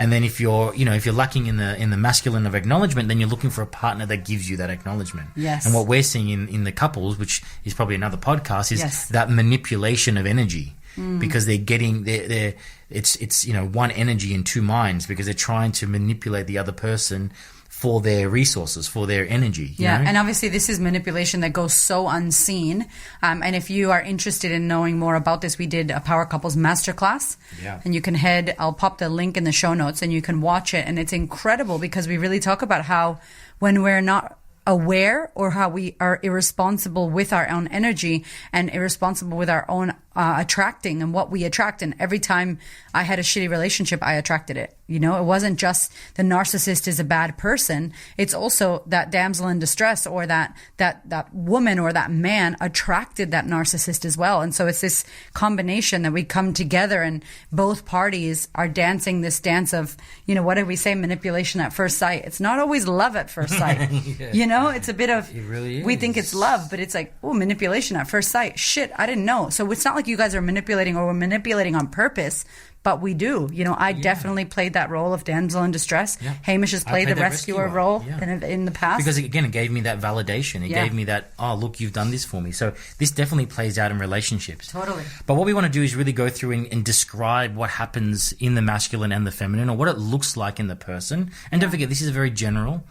And then if you're lacking in the masculine of acknowledgement, then you're looking for a partner that gives you that acknowledgement. Yes. And what we're seeing in the couples, which is probably another podcast, is Yes. that manipulation of energy, because it's you know, one energy in two minds, because they're trying to manipulate the other person for their resources, for their energy. You Yeah, know? and obviously this is manipulation that goes so unseen. And if you are interested in knowing more about this, we did a Power Couples Masterclass. Yeah. And you can I'll pop the link in the show notes and you can watch it. And it's incredible because we really talk about how when we're not aware, or how we are irresponsible with our own energy and irresponsible with our own attracting and what we attract. And every time I had a shitty relationship, I attracted it. You know, it wasn't just the narcissist is a bad person. It's also that damsel in distress, or that woman or that man attracted that narcissist as well. And so it's this combination that we come together and both parties are dancing this dance of, you know, what did we say? Manipulation at first sight. It's not always love at first sight. Yeah. You know, it's a bit of, It really we think it's is. love, but it's like, oh, manipulation at first sight. Shit, I didn't know. So it's not like you guys are manipulating or we're manipulating on purpose, but we do. You know, I definitely played that role of damsel in distress. Yeah. Hamish has I played the that rescuer role Yeah. in the past. Because again, it gave me that validation. It Yeah. gave me that, oh, look, you've done this for me. So this definitely plays out in relationships. Totally. But what we want to do is really go through and describe what happens in the masculine and the feminine, or what it looks like in the person. And don't forget, this is very general.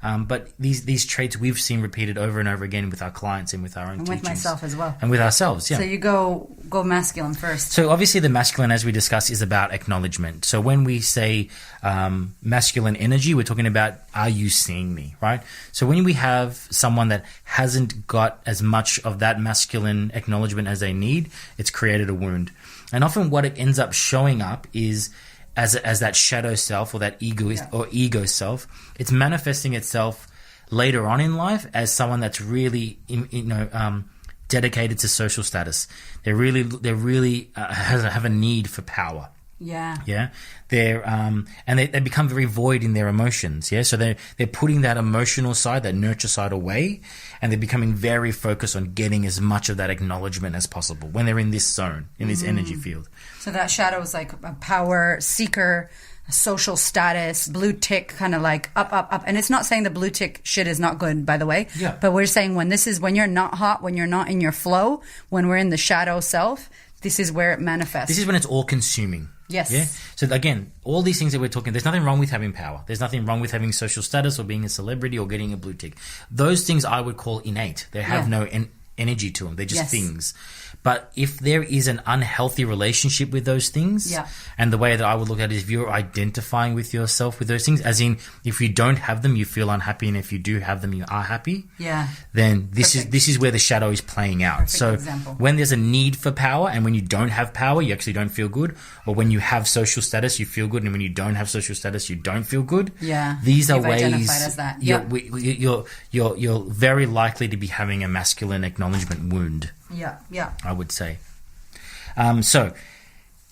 But these traits we've seen repeated over and over again with our clients and with our own and teachings. with myself as well. And with ourselves, yeah. So you go masculine first. So obviously the masculine, as we discussed, is about acknowledgement. So when we say masculine energy, we're talking about, are you seeing me, right? So when we have someone that hasn't got as much of that masculine acknowledgement as they need, it's created a wound. And often what it ends up showing up is as that shadow self, or that ego self. It's manifesting itself later on in life as someone that's really, dedicated to social status. They really have a need for power. Yeah. Yeah, and they become very void in their emotions. Yeah, so they're putting that emotional side, that nurture side away, and they're becoming very focused on getting as much of that acknowledgement as possible when they're in this zone, in this energy field. So that shadow is like a power seeker, a social status, blue tick, kind of like up. And it's not saying the blue tick shit is not good, by the way. Yeah. But we're saying when you're not hot, when you're not in your flow, when we're in the shadow self, this is where it manifests. This is when it's all consuming. Yes. Yeah. So again, all these things that we're talking, there's nothing wrong with having power. There's nothing wrong with having social status or being a celebrity or getting a blue tick. Those things I would call innate. They have no energy to them. They're just things. But if there is an unhealthy relationship with those things, and the way that I would look at it is if you're identifying with yourself with those things, as in if you don't have them, you feel unhappy, and if you do have them, you are happy. Yeah. Then this is where the shadow is playing out. So example. when there's a need for power, and when you don't have power, you actually don't feel good. Or when you have social status, you feel good, and when you don't have social status, you don't feel good. Yeah. These are You've ways identified as that. you're very likely to be having a masculine acknowledgement wound. Yeah. I would say. So,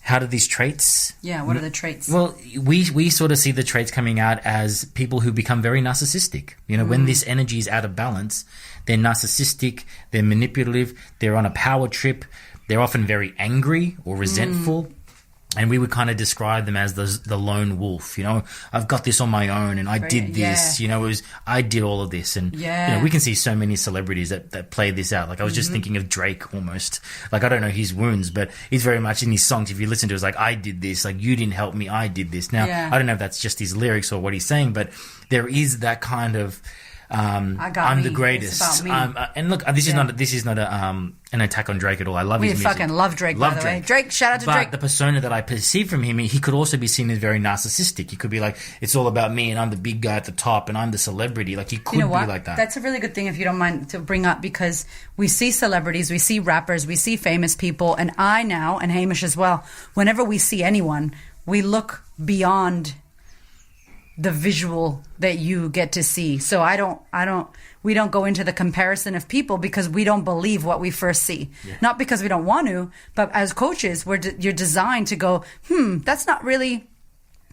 how do these traits? Yeah, what are the traits? Well, we sort of see the traits coming out as people who become very narcissistic. You know, when this energy is out of balance, they're narcissistic, they're manipulative, they're on a power trip, they're often very angry or resentful. And we would kind of describe them as the lone wolf. You know, I've got this on my own, and I did this. You know, I did all of this, and you know, we can see so many celebrities that play this out. Like I was just thinking of Drake almost. Like I don't know his wounds, but he's very much in his songs. If you listen to it, it's like I did this. Like you didn't help me. I did this. Now I don't know if that's just his lyrics or what he's saying, but there is that kind of. I'm the greatest. It's about me. And look, this is not an attack on Drake at all. I love his music. We fucking love Drake, by the way. Drake, shout out to Drake. But the persona that I perceive from him, he could also be seen as very narcissistic. He could be like, it's all about me, and I'm the big guy at the top, and I'm the celebrity. Like he could be like that. That's a really good thing, if you don't mind, to bring up, because we see celebrities, we see rappers, we see famous people, and I now, and Hamish as well, whenever we see anyone, we look beyond the visual that you get to see. So we don't go into the comparison of people because we don't believe what we first see. Not because we don't want to, but as coaches, you're designed to go, that's not really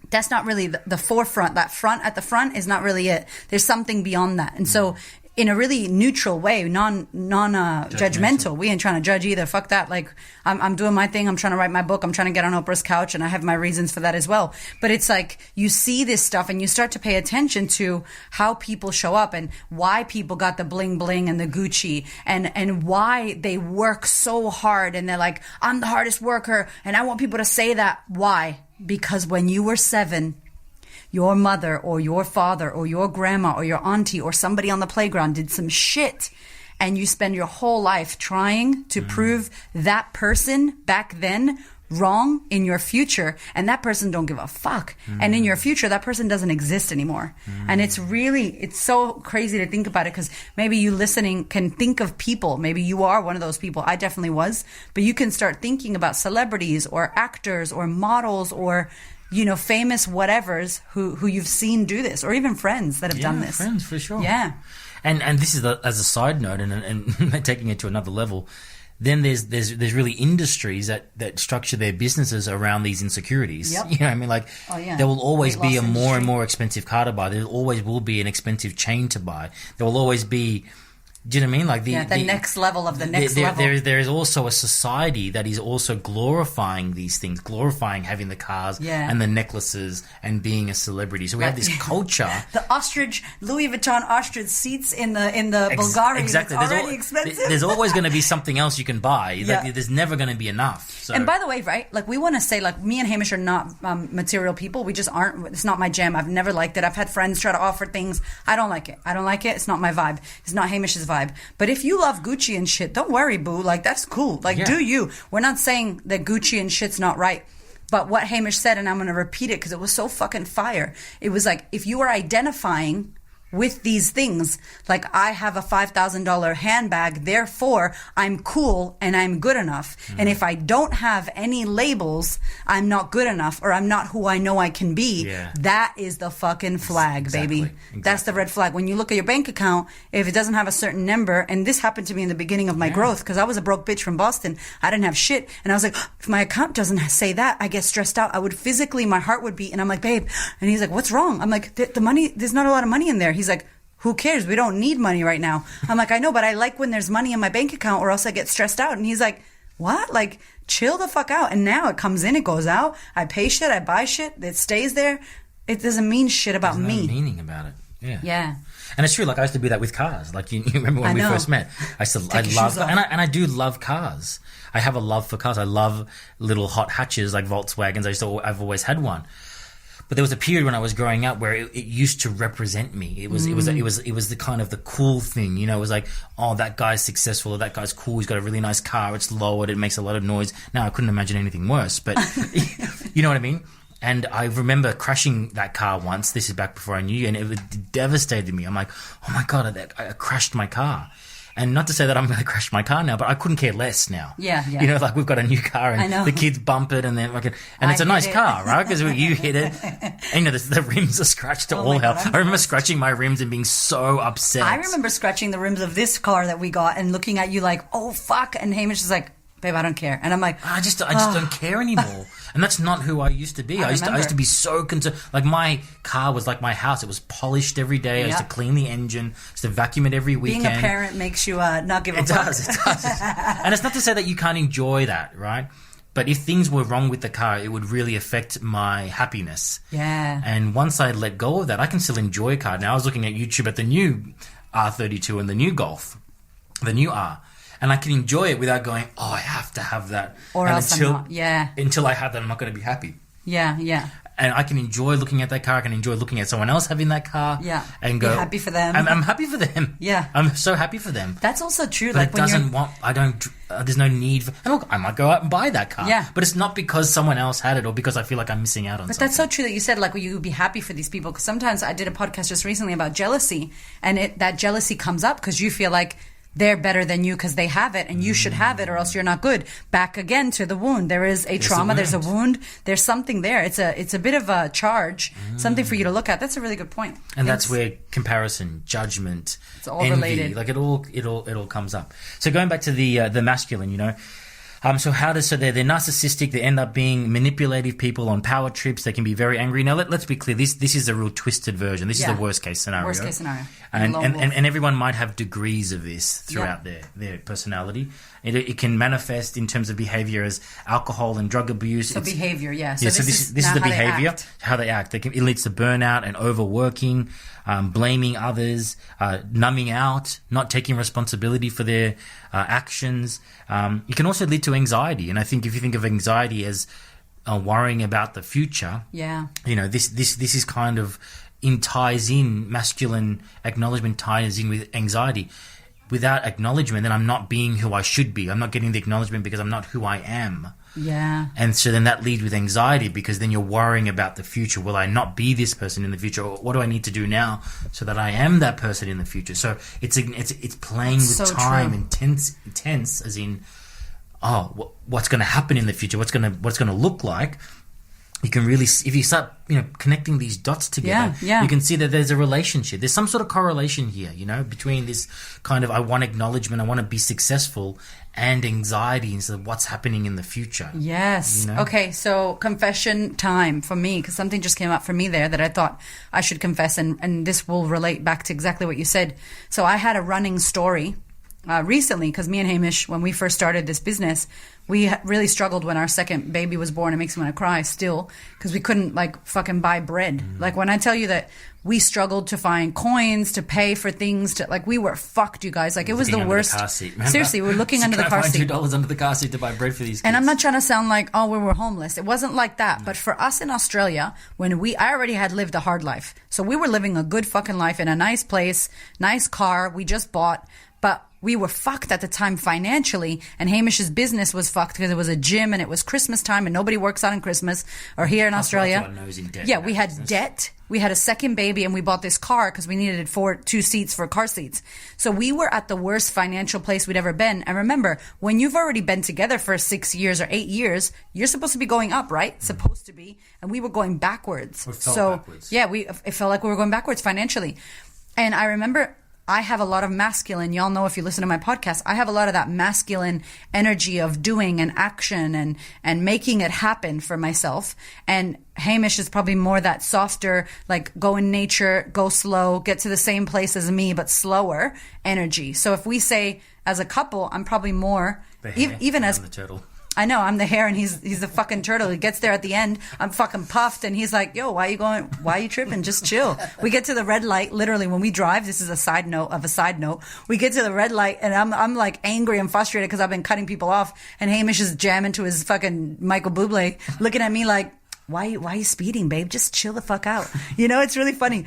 the forefront. That front at the front is not really it. There's something beyond that. And so in a really neutral way, judgmental. We ain't trying to judge either. Fuck that. Like I'm doing my thing. I'm trying to write my book. I'm trying to get on Oprah's couch, and I have my reasons for that as well. But it's like you see this stuff and you start to pay attention to how people show up and why people got the bling bling and the Gucci and why they work so hard, and they're like, I'm the hardest worker, and I want people to say that. Why? Because when you were 7, your mother or your father or your grandma or your auntie or somebody on the playground did some shit, and you spend your whole life trying to prove that person back then wrong in your future, and that person don't give a fuck. And in your future, that person doesn't exist anymore. And it's so crazy to think about it, because maybe you listening can think of people. Maybe you are one of those people. I definitely was. But you can start thinking about celebrities or actors or models or famous whatevers who you've seen do this, or even friends that have done this. Friends, for sure. Yeah. And this is as a side note, and taking it to another level, then there's really industries that structure their businesses around these insecurities. Yep. You know what I mean? Like, there will always be a more and more expensive car to buy. There always will be an expensive chain to buy. There will always be... Do you know what I mean? Like the next level of the next level. There is also a society that is also glorifying these things, glorifying having the cars and the necklaces and being a celebrity. So we have this culture. The ostrich, Louis Vuitton ostrich seats in the Bulgari. Exactly. It's already expensive. There's always going to be something else you can buy. Like, there's never going to be enough. So. And by the way, right? Like we want to say, like me and Hamish are not material people. We just aren't. It's not my jam. I've never liked it. I've had friends try to offer things. I don't like it. It's not my vibe. It's not Hamish's vibe. But if you love Gucci and shit, don't worry, boo. Like, that's cool. Like, do you. We're not saying that Gucci and shit's not right. But what Hamish said, and I'm going to repeat it because it was so fucking fire. It was like, if you are identifying with these things, like I have a $5,000 handbag, therefore I'm cool and I'm good enough. And if I don't have any labels, I'm not good enough, or I'm not who I know I can be. That is the fucking flag, baby. Exactly. That's the red flag. When you look at your bank account, if it doesn't have a certain number, and this happened to me in the beginning of my growth, because I was a broke bitch from Boston. I didn't have shit. And I was like, if my account doesn't say that, I get stressed out. I would physically, my heart would beat, and I'm like, babe. And he's like, what's wrong? I'm like, the money, there's not a lot of money in there. He's like, who cares? We don't need money right now. I'm like, I know, but I like when there's money in my bank account, or else I get stressed out. And he's like, what? Like, chill the fuck out. And now it comes in, it goes out. I pay shit, I buy shit, it stays there. It doesn't mean shit about me. There's no meaning about it. Yeah. Yeah. And it's true. Like I used to be that with cars. Like you remember when we first met? I your love, shoes off. and I do love cars. I have a love for cars. I love little hot hatches like Volkswagens. I've always had one. But there was a period when I was growing up where it used to represent me. It was the kind of the cool thing, you know. It was like, oh, that guy's successful, or that guy's cool. He's got a really nice car. It's lowered. It makes a lot of noise. Now I couldn't imagine anything worse, but you know what I mean. And I remember crashing that car once. This is back before I knew you, and it devastated me. I'm like, oh my god, I crashed my car. And not to say that I'm going to crash my car now, but I couldn't care less now. Yeah. You know, like we've got a new car and the kids bump it and then it's a nice car, right? Because you hit it. And you know, the rims are scratched to all hell. I remember scratching my rims and being so upset. I remember scratching the rims of this car that we got and looking at you like, oh, fuck. And Hamish is like, babe, I don't care. And I'm like, I just don't care anymore. And that's not who I used to be. I used to be so concerned. Like my car was like my house. It was polished every day. I used to clean the engine. I used to vacuum it every weekend. Being a parent makes you not give a fuck. It does. And it's not to say that you can't enjoy that, right? But if things were wrong with the car, it would really affect my happiness. Yeah. And once I let go of that, I can still enjoy a car. Now I was looking at YouTube at the new R32 and the new Golf, the new R. And I can enjoy it without going, oh, I have to have that. Or and else I'm not. Yeah. Until I have that, I'm not going to be happy. Yeah, yeah. And I can enjoy looking at that car. I can enjoy looking at someone else having that car. Yeah. And go, you're happy for them. I'm happy for them. Yeah. I'm so happy for them. That's also true. But like it when doesn't want, I don't, there's no need for, and look, I might go out and buy that car. Yeah. But it's not because someone else had it or because I feel like I'm missing out on something. But that's so true that you said, like, well, you would be happy for these people. Because sometimes I did a podcast just recently about jealousy. And that jealousy comes up because you feel like they're better than you because they have it and you should have it or else you're not good. Back again to the wound. There is a trauma. There's a wound. There's something there. It's a bit of a charge, something for you to look at. That's a really good point. And that's where comparison, judgment, it's all envy, related. like it all comes up. So going back to the masculine, you know, so they're narcissistic. They end up being manipulative people on power trips. They can be very angry. Now let's be clear. This is a real twisted version. This is the worst case scenario. Worst case scenario. And everyone might have degrees of this throughout their personality. It can manifest in terms of behavior as alcohol and drug abuse. So behavior, yeah. So this is the behavior, how they act. It leads to burnout and overworking, blaming others, numbing out, not taking responsibility for their actions. It can also lead to anxiety. And I think if you think of anxiety as worrying about the future, you know, this is kind of ties in masculine acknowledgement ties in with anxiety. Without acknowledgement, then I'm not being who I should be. I'm not getting the acknowledgement because I'm not who I am. Yeah. And so then that leads with anxiety because then you're worrying about the future. Will I not be this person in the future? Or what do I need to do now so that I am that person in the future? So it's playing with time and tense as in, what's going to happen in the future? What's going to look like? You can really, if you start, you know, connecting these dots together, you can see that there's a relationship. There's some sort of correlation here, you know, between this kind of I want acknowledgement, I want to be successful, and anxiety instead of what's happening in the future. Yes. You know? Okay, so confession time for me, because something just came up for me there that I thought I should confess, and this will relate back to exactly what you said. So I had a running story recently, because me and Hamish, when we first started this business, we really struggled when our second baby was born. It makes me want to cry still, because we couldn't fucking buy bread. Like when I tell you that we struggled to find coins, to pay for things, we were fucked, you guys. Like it was the worst. The car seat, seriously, we were looking under the car seat. $2 under the car seat to buy bread for these kids. And I'm not trying to sound like, we were homeless. It wasn't like that. But for us in Australia, I already had lived a hard life. So we were living a good fucking life in a nice place, nice car we just bought. But we were fucked at the time financially, and Hamish's business was fucked because it was a gym and it was Christmas time and nobody works out on Christmas or here in Australia. We had debt. We had a second baby and we bought this car because we needed 2 seats for car seats. So we were at the worst financial place we'd ever been. And remember, when you've already been together for 6 years or 8 years, you're supposed to be going up, right? Mm-hmm. Supposed to be. And we were going backwards. Backwards. Yeah, it felt like we were going backwards financially. And I remember I have a lot of masculine, y'all know if you listen to my podcast, I have a lot of that masculine energy of doing and action and making it happen for myself. And Hamish is probably more that softer, like go in nature, go slow, get to the same place as me, but slower energy. So if we say as a couple, I'm probably more, even as the turtle. I know, I'm the hare and he's the fucking turtle. He gets there at the end. I'm fucking puffed and he's like, yo, why are you tripping? Just chill. We get to the red light. Literally, when we drive, this is a side note of a side note. We get to the red light and I'm like angry and frustrated because I've been cutting people off and Hamish is jamming to his fucking Michael Bublé, looking at me like, why are you speeding, babe? Just chill the fuck out. You know, it's really funny.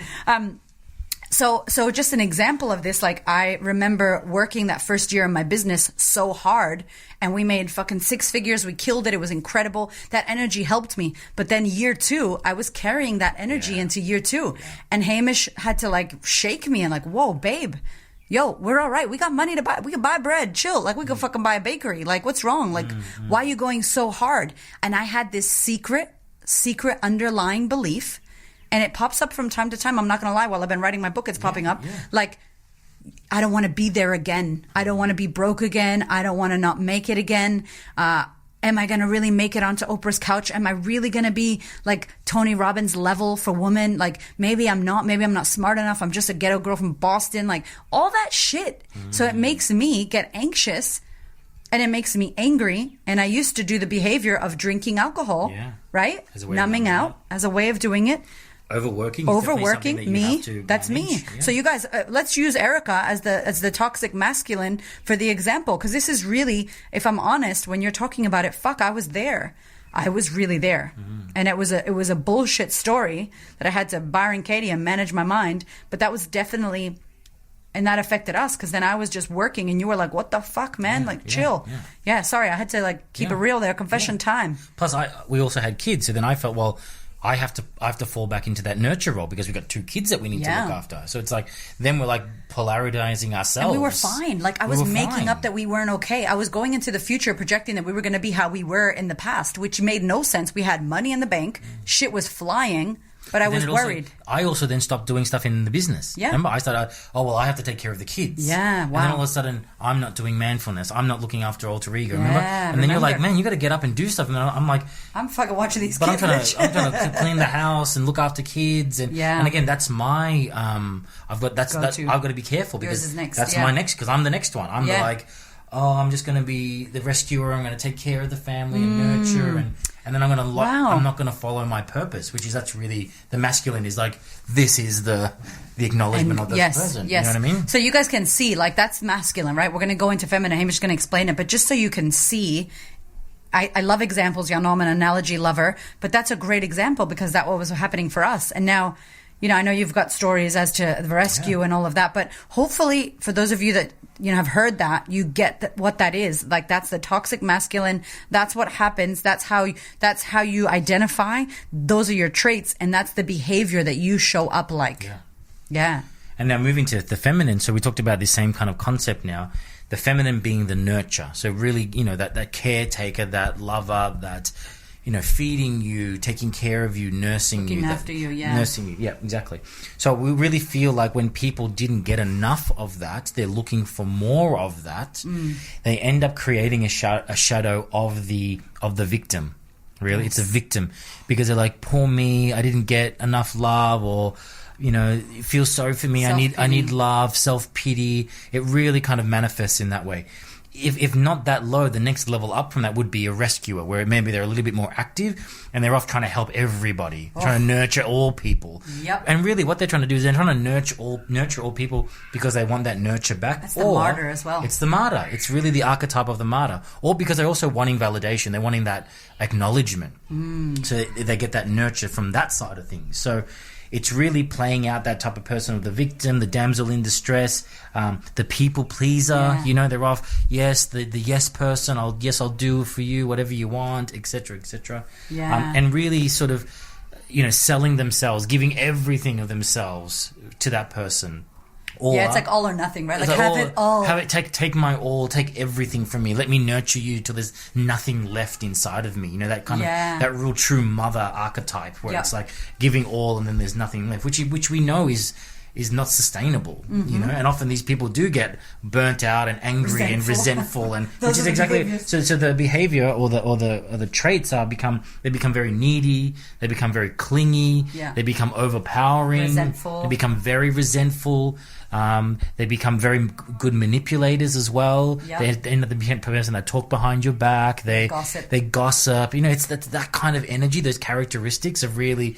So just an example of this, like I remember working that first year in my business so hard and we made fucking 6 figures. We killed it. It was incredible. That energy helped me. But then year 2, I was carrying that energy into year 2 and Hamish had to like shake me and like, whoa, babe, yo, we're all right. We got money to buy. We can buy bread. Chill. Like we could fucking buy a bakery. Like what's wrong? Like why are you going so hard? And I had this secret underlying belief. And it pops up from time to time. I'm not going to lie. While I've been writing my book, it's popping up. Yeah. Like, I don't want to be there again. I don't want to be broke again. I don't want to not make it again. Am I going to really make it onto Oprah's couch? Am I really going to be like Tony Robbins level for women? Like, maybe I'm not. Maybe I'm not smart enough. I'm just a ghetto girl from Boston. Like, all that shit. So it makes me get anxious. And it makes me angry. And I used to do the behavior of drinking alcohol, right? Numbing out as a way of doing it. Overworking, me. That's me. Yeah. So you guys, let's use Erica as the toxic masculine for the example, because this is really, if I'm honest, when you're talking about it, fuck, I was there. I was really there, and it was a bullshit story that I had to Byron Katie and manage my mind. But that was definitely, and that affected us because then I was just working, and you were like, "What the fuck, man? Chill." Yeah, sorry, I had to like keep it real there. Confession time. Plus, we also had kids, so then I felt, well, I have to fall back into that nurture role because we've got 2 kids that we need to look after. So it's like, then we're like polarizing ourselves. And we were fine. Like I was making up that we weren't okay. I was going into the future projecting that we were going to be how we were in the past, which made no sense. We had money in the bank. Shit was flying. But I was worried. I also then stopped doing stuff in the business. Yeah. Remember, I started, I have to take care of the kids. Yeah, wow. And then all of a sudden, I'm not doing manfulness. I'm not looking after alter ego, remember? And then you're like, man, you got to get up and do stuff. And I'm like... I'm fucking watching these kids. But I'm trying to clean the house and look after kids. And again, that's my... I've got to be careful because that's my next... Because I'm the next one. I'm the like... I'm just going to be the rescuer. I'm going to take care of the family and nurture, and then I'm going to I'm not going to follow my purpose, which is that's really the masculine is like this is the acknowledgement of the present. Yes. You know what I mean? So you guys can see like that's masculine, right? We're going to go into feminine. Hamish is going to explain it, but just so you can see. I love examples. Y'all know I'm an analogy lover, but that's a great example because that's what was happening for us, and now. You know, I know you've got stories as to the rescue and all of that, but hopefully for those of you that, you know, have heard that, you get what that is. Like that's the toxic masculine. That's what happens. That's how you identify. Those are your traits and that's the behavior that you show up like. Yeah. And now moving to the feminine. So we talked about this same kind of concept now. The feminine being the nurture. So really, you know, that caretaker, that lover, that... You know, feeding you, taking care of you, nursing you. Looking after you, Nursing you, yeah, exactly. So we really feel like when people didn't get enough of that, they're looking for more of that. They end up creating a shadow of the victim. Really, it's a victim because they're like, poor me, I didn't get enough love, or you know, feel sorry for me. I need love, self-pity. It really kind of manifests in that way. If not that low, the next level up from that would be a rescuer, where maybe they're a little bit more active and they're off trying to help everybody, trying to nurture all people. Yep. And really what they're trying to do is they're trying to nurture all people because they want that nurture back. That's the martyr as well. It's the martyr. It's really the archetype of the martyr. Or because they're also wanting validation. They're wanting that acknowledgement. So they get that nurture from that side of things. So it's really playing out that type of person of the victim, the damsel in distress, the people pleaser. Yeah. You know, they're off. Yes, the yes person. I'll do for you whatever you want, etc., etc. Yeah. And really sort of, you know, selling themselves, giving everything of themselves to that person. Or, it's like all or nothing, right? Like have it all. Have it take my all, take everything from me. Let me nurture you till there's nothing left inside of me. You know, that kind of that real true mother archetype where it's like giving all and then there's nothing left, which we know is is not sustainable, you know, and often these people do get burnt out and angry and resentful, and which is exactly so the behavior or the traits become very needy, they become very clingy, they become overpowering, resentful. They become very resentful. They become very good manipulators as well. They end up being a person that talk behind your back. They gossip. You know, it's that kind of energy, those characteristics of really,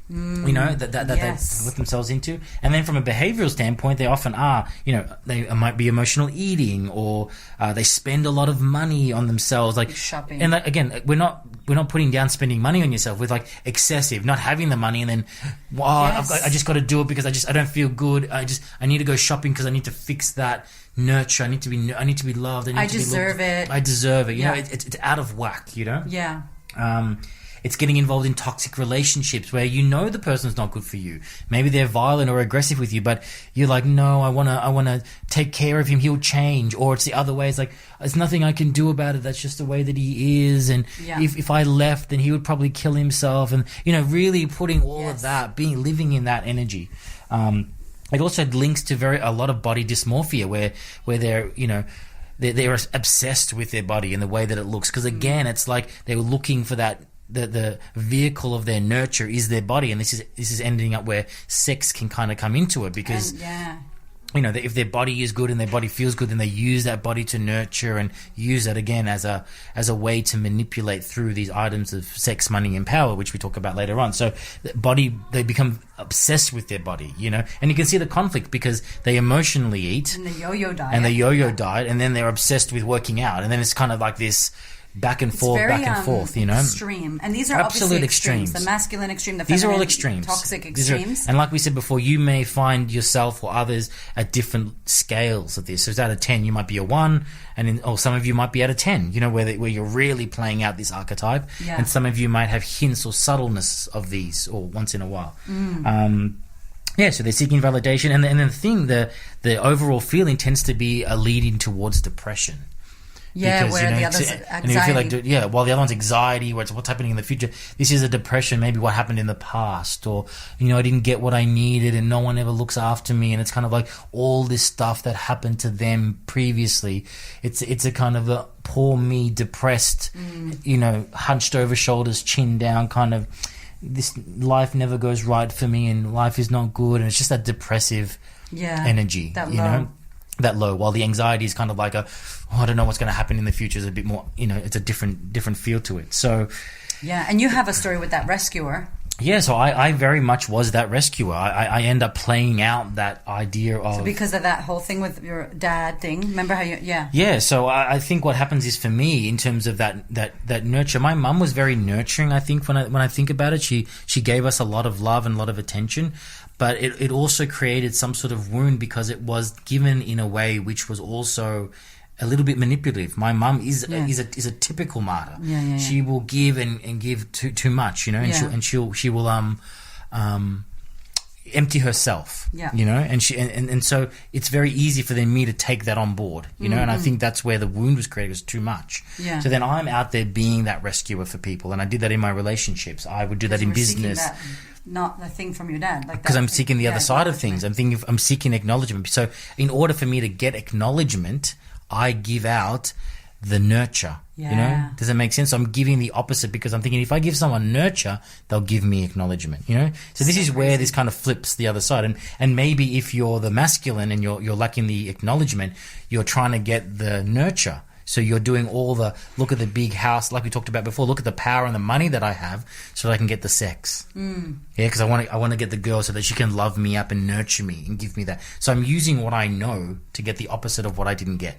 you know, that they put themselves into. And then from a behavioral standpoint, they often are, you know, they might be emotional eating, or they spend a lot of money on themselves, like shopping. And again, we're not putting down spending money on yourself with like excessive, not having the money and then, I just got to do it because I don't feel good. I need to go shopping because I need to fix that nurture. I need to be loved. I deserve it. I deserve it. You know, it's out of whack, you know? Yeah. It's getting involved in toxic relationships where you know the person's not good for you. Maybe they're violent or aggressive with you, but you're like, no, I wanna take care of him. He'll change. Or it's the other way. It's like, there's nothing I can do about it. That's just the way that he is. And if I left, then he would probably kill himself. And you know, really putting all of that, living in that energy. It also links to a lot of body dysmorphia, where they're, you know, they're obsessed with their body and the way that it looks. Because again, it's like they were looking for that. The vehicle of their nurture is their body, and this is ending up where sex can kind of come into it, because you know, if their body is good and their body feels good, then they use that body to nurture and use that again as a way to manipulate through these items of sex, money, and power, which we talk about later on. So they become obsessed with their body, you know, and you can see the conflict because they emotionally eat and the yo-yo diet, and then they're obsessed with working out, and then it's kind of like this back and forth, you know. Extreme. And these are absolute extremes. The masculine extreme, the feminine, these are all extremes. Toxic extremes. And like we said before, you may find yourself or others at different scales of this. So it's out of 10, you might be a 1, or some of you might be at a 10, you know, where you're really playing out this archetype. Yeah. And some of you might have hints or subtleness of these, or once in a while. So they're seeking validation. And then the overall feeling tends to be a leading towards depression. Yeah, because, where the other's anxiety. And you feel like, while the other one's anxiety, what's happening in the future. This is a depression, maybe what happened in the past, or, you know, I didn't get what I needed and no one ever looks after me. And it's kind of like all this stuff that happened to them previously. It's a kind of a poor me, depressed, you know, hunched over shoulders, chin down, kind of, this life never goes right for me and life is not good. And it's just that depressive energy, you know. That low, while the anxiety is kind of like I don't know what's going to happen in the future. Is a bit more, you know, it's a different feel to it. So, and you have a story with that rescuer. Yeah, so I very much was that rescuer. I end up playing out that idea of... So because of that whole thing with your dad thing, remember how you... Yeah, so I think what happens is, for me, in terms of that nurture, my mum was very nurturing, I think, when I think about it. She gave us a lot of love and a lot of attention, but it also created some sort of wound because it was given in a way which was also a little bit manipulative. My mum is a typical martyr. She will give and give too much, you know, and she will empty herself, you know, and so it's very easy for me to take that on board, you know, and I think that's where the wound was created, was too much. So then I'm out there being that rescuer for people, and I did that in my relationships. I would do that in business. Not the thing from your dad, like because I'm seeking the other side of things. I'm seeking acknowledgement. So in order for me to get acknowledgement, I give out the nurture. You know, does that make sense? So I'm giving the opposite, because I'm thinking if I give someone nurture, they'll give me acknowledgement. You know, so this is where this kind of flips the other side. And maybe if you're the masculine and you're lacking the acknowledgement, you're trying to get the nurture. So you're doing all the, look at the big house, like we talked about before, look at the power and the money that I have so that I can get the sex. Yeah, because I want to get the girl so that she can love me up and nurture me and give me that. So I'm using what I know to get the opposite of what I didn't get.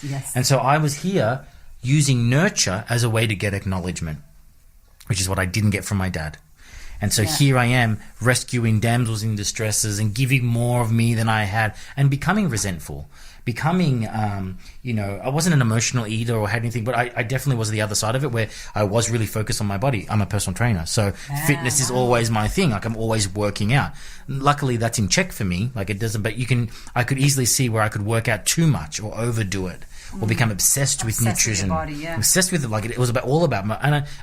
Yes. And so I was here using nurture as a way to get acknowledgement, which is what I didn't get from my dad. And so here I am rescuing damsels in distresses and giving more of me than I had and becoming resentful becoming, I wasn't an emotional eater or had anything, but I definitely was the other side of it where I was really focused on my body. I'm a personal trainer, so fitness is always my thing. Like I'm always working out. Luckily, that's in check for me. Like it doesn't, but I could easily see where I could work out too much or overdo it. Or become obsessed with nutrition, with your body, obsessed with it. Like it was all about my,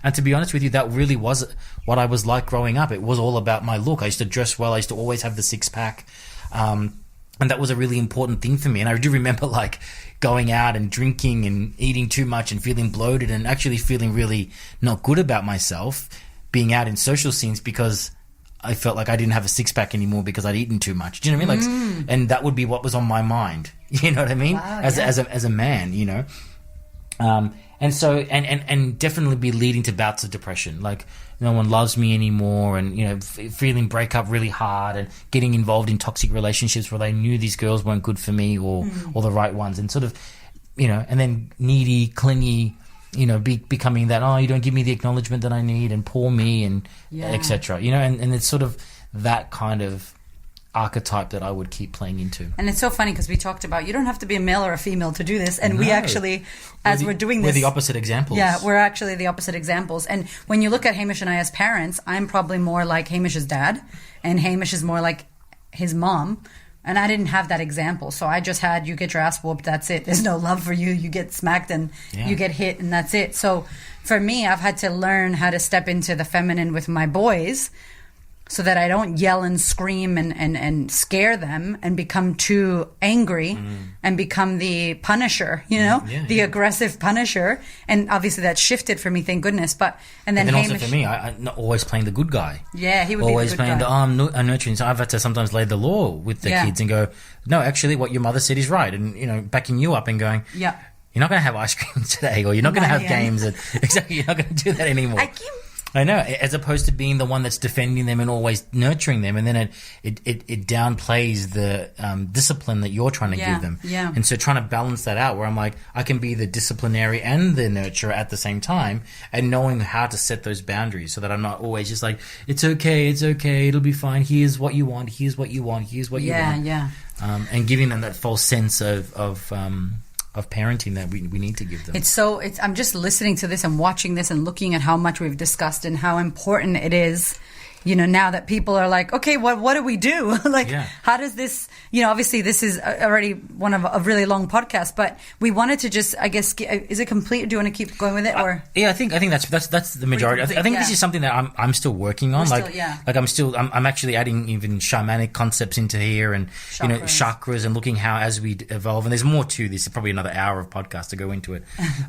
and to be honest with you, that really was what I was like growing up. It was all about my look. I used to dress well. I used to always have the 6-pack, and that was a really important thing for me. And I do remember like going out and drinking and eating too much and feeling bloated and actually feeling really not good about myself, being out in social scenes because I felt like I didn't have a 6-pack anymore because I'd eaten too much. Do you know what I mean? Like, and that would be what was on my mind. You know what I mean? Wow, as a man, and so and definitely be leading to bouts of depression. Like no one loves me anymore, and feeling breakup really hard, and getting involved in toxic relationships where they knew these girls weren't good for me or the right ones, and sort of, and then needy, clingy. Becoming that, oh, you don't give me the acknowledgement that I need, and poor me, and etc. And it's sort of that kind of archetype that I would keep playing into. And it's so funny because we talked about you don't have to be a male or a female to do this, and we actually, we're doing this, we're the opposite examples. Yeah, we're actually the opposite examples. And when you look at Hamish and I as parents, I'm probably more like Hamish's dad, and Hamish is more like his mom. And I didn't have that example. So I just had, you get your ass whooped, that's it. There's no love for you. You get smacked and you get hit, and that's it. So for me, I've had to learn how to step into the feminine with my boys so that I don't yell and scream and scare them and become too angry and become the punisher, the aggressive punisher. And obviously that shifted for me, thank goodness. And then also for me, I'm not always playing the good guy. Yeah, he would always be the good playing guy. I'm nurturing. So I've had to sometimes lay the law with the kids and go, no, actually what your mother said is right. And, backing you up and going, you're not going to have ice cream today, or you're not going to have games. And exactly, you're not going to do that anymore. I know, as opposed to being the one that's defending them and always nurturing them, and then it downplays the discipline that you're trying to give them. Yeah. And so trying to balance that out, where I'm like, I can be the disciplinary and the nurturer at the same time, and knowing how to set those boundaries so that I'm not always just like, it's okay, it'll be fine. Here's what you want. Here's what you want. Here's what you want. Yeah. And giving them that false sense of parenting that we need to give them. I'm just listening to this and watching this and looking at how much we've discussed and how important it is, now that people are like, okay, what do we do? How does this, obviously this is already one of a really long podcast, but we wanted to just, I guess, is it complete? Do you want to keep going with it, or? I think that's the majority. I think this is something that I'm still working on. I'm actually adding even shamanic concepts into here, and chakras, and looking how as we evolve. And there's more to this. Probably another hour of podcast to go into it,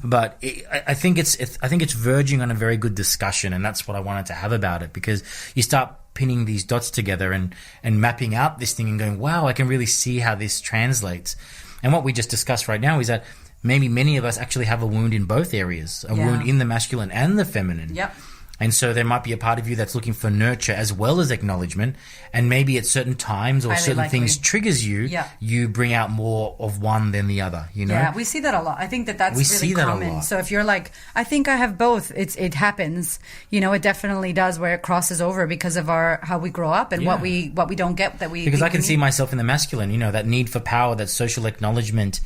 but I think it's verging on a very good discussion, and that's what I wanted to have about it, because you start pinning these dots together and mapping out this thing and going, wow, I can really see how this translates. And what we just discussed right now is that maybe many of us actually have a wound in both areas, a wound in the masculine and the feminine. Yep. And so there might be a part of you that's looking for nurture as well as acknowledgement, and maybe at certain times or certain things triggers you, you bring out more of one than the other, Yeah, we see that a lot. I think that's really common. So if you're like, I think I have both, it happens. It definitely does, where it crosses over because of how we grow up and what we don't get that we. Because I can see myself in the masculine, that need for power, that social acknowledgement.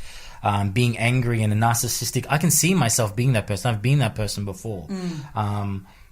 Being angry and a narcissistic, I can see myself being that person. I've been that person before.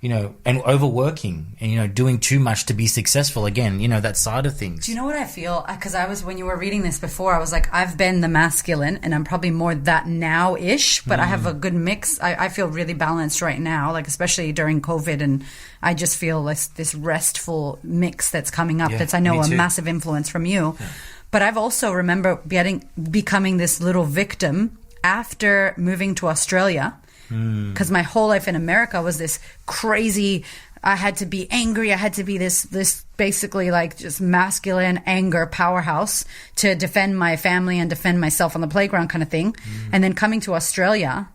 And overworking and, doing too much to be successful again, that side of things. Do you know what I feel? Because when you were reading this before, I was like, I've been the masculine and I'm probably more that now-ish, but I have a good mix. I feel really balanced right now, like especially during COVID, and I just feel this restful mix that's coming up. That's, I know, a massive influence from you. Yeah. But I've also remember becoming this little victim after moving to Australia. Because my whole life in America was this crazy, I had to be angry, I had to be this basically like just masculine anger powerhouse to defend my family and defend myself on the playground kind of thing. And then coming to Australia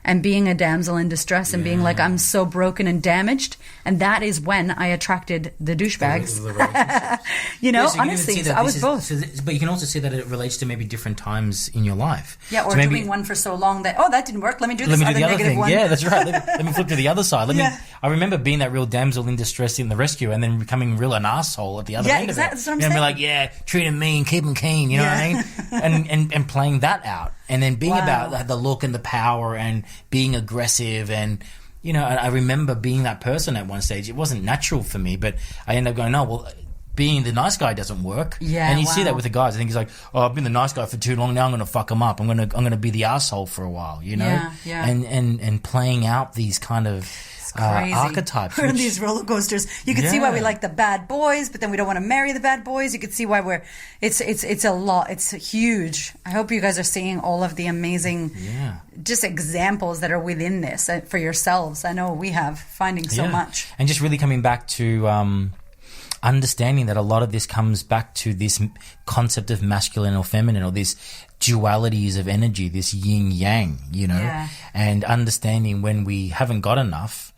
and being a damsel in distress and being like, I'm so broken and damaged. And that is when I attracted the douchebags. You know, so you honestly, that I was both. But you can also see that it relates to maybe different times in your life. Yeah, or so maybe, doing one for so long that, that didn't work. Let me do this let me other do the other negative thing. one. Yeah, that's right. Let me flip to the other side. Yeah. I remember being that real damsel in distress in the rescue and then becoming real an asshole at the other end exactly. of it. That's what I'm saying. Be saying. like, yeah, treat him mean, keep him keen, you know what I mean? And playing that out. And then being about the look and the power and being aggressive and... You know, I remember being that person at one stage. It wasn't natural for me, but I ended up going, no, well, being the nice guy doesn't work. Yeah, and you see that with the guys. I think he's like, oh, I've been the nice guy for too long. Now I'm going to fuck him up. I'm going to be the asshole for a while. You know, and playing out these kind of archetypes. We're in these roller coasters. You can see why we like the bad boys, but then we don't want to marry the bad boys. You can see why it's a lot. It's huge. I hope you guys are seeing all of the amazing just examples that are within this for yourselves. I know we have finding so much. And just really coming back to understanding that a lot of this comes back to this concept of masculine or feminine, or this dualities of energy, this yin yang, you know, and understanding when we haven't got enough,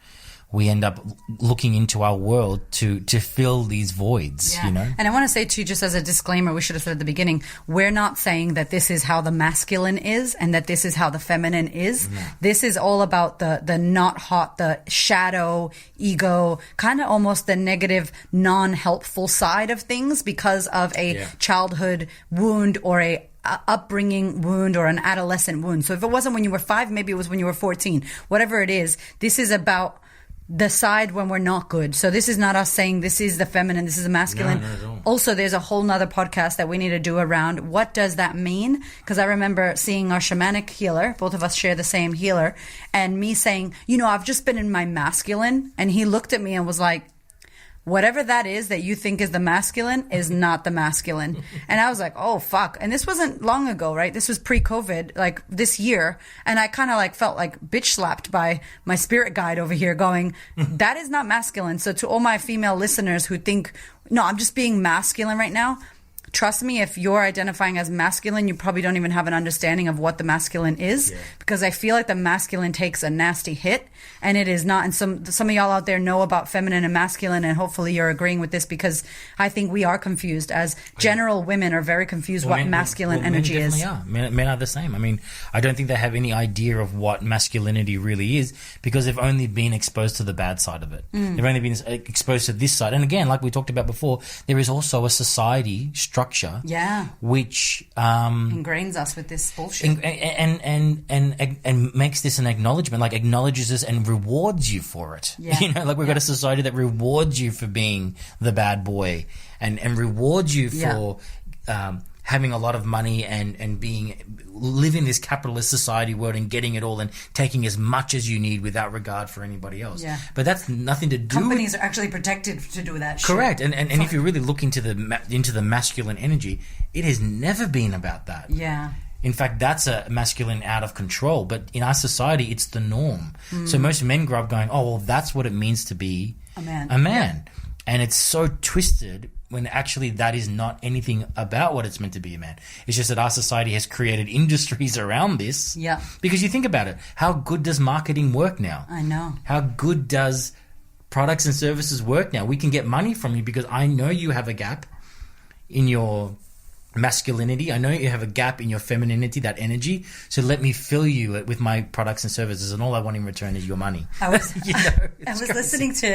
we end up looking into our world to fill these voids, you know? And I want to say to you, just as a disclaimer, we should have said at the beginning, we're not saying that this is how the masculine is and that this is how the feminine is. No. This is all about the not hot, the shadow, ego, kind of almost the negative, non-helpful side of things because of a childhood wound or a upbringing wound or an adolescent wound. So if it wasn't when you were 5, maybe it was when you were 14. Whatever it is, this is about the side when we're not good. So this is not us saying this is the feminine, this is the masculine. No. Also, there's a whole nother podcast that we need to do around what does that mean? Because I remember seeing our shamanic healer, both of us share the same healer, and me saying, you know, I've just been in my masculine. And he looked at me and was like, whatever that is that you think is the masculine is not the masculine. And I was like, oh, fuck. And this wasn't long ago, right? This was pre-COVID, like this year. And I kind of like felt like bitch slapped by my spirit guide over here going, that is not masculine. So to all my female listeners who think, no, I'm just being masculine right now, trust me, if you're identifying as masculine, you probably don't even have an understanding of what the masculine is, because I feel like the masculine takes a nasty hit, and it is not. And some of y'all out there know about feminine and masculine, and hopefully you're agreeing with this, because I think we are confused. As general women are very confused what masculine energy is. Men are the same. I mean, I don't think they have any idea of what masculinity really is, because they've only been exposed to the bad side of it. They've only been exposed to this side. And again, like we talked about before, there is also a society structure which ingrains us with this bullshit and makes this an acknowledgement, like acknowledges this and rewards you for it. You know, like we've got a society that rewards you for being the bad boy and rewards you for having a lot of money and living this capitalist society world and getting it all and taking as much as you need without regard for anybody else. But that's nothing to do Companies are actually protected to do that shit. Correct. And if you really look into the masculine energy, it has never been about that. In fact, that's a masculine out of control. But in our society, it's the norm. So most men grow up going, oh, well, that's what it means to be a man. And it's so twisted when actually that is not anything about what it's meant to be a man. It's just that our society has created industries around this. Because you think about it, how good does marketing work now? I know. How good does products and services work now? We can get money from you because I know you have a gap in your masculinity. I know you have a gap in your femininity, that energy. So let me fill you with my products and services, and all I want in return is your money. I was listening to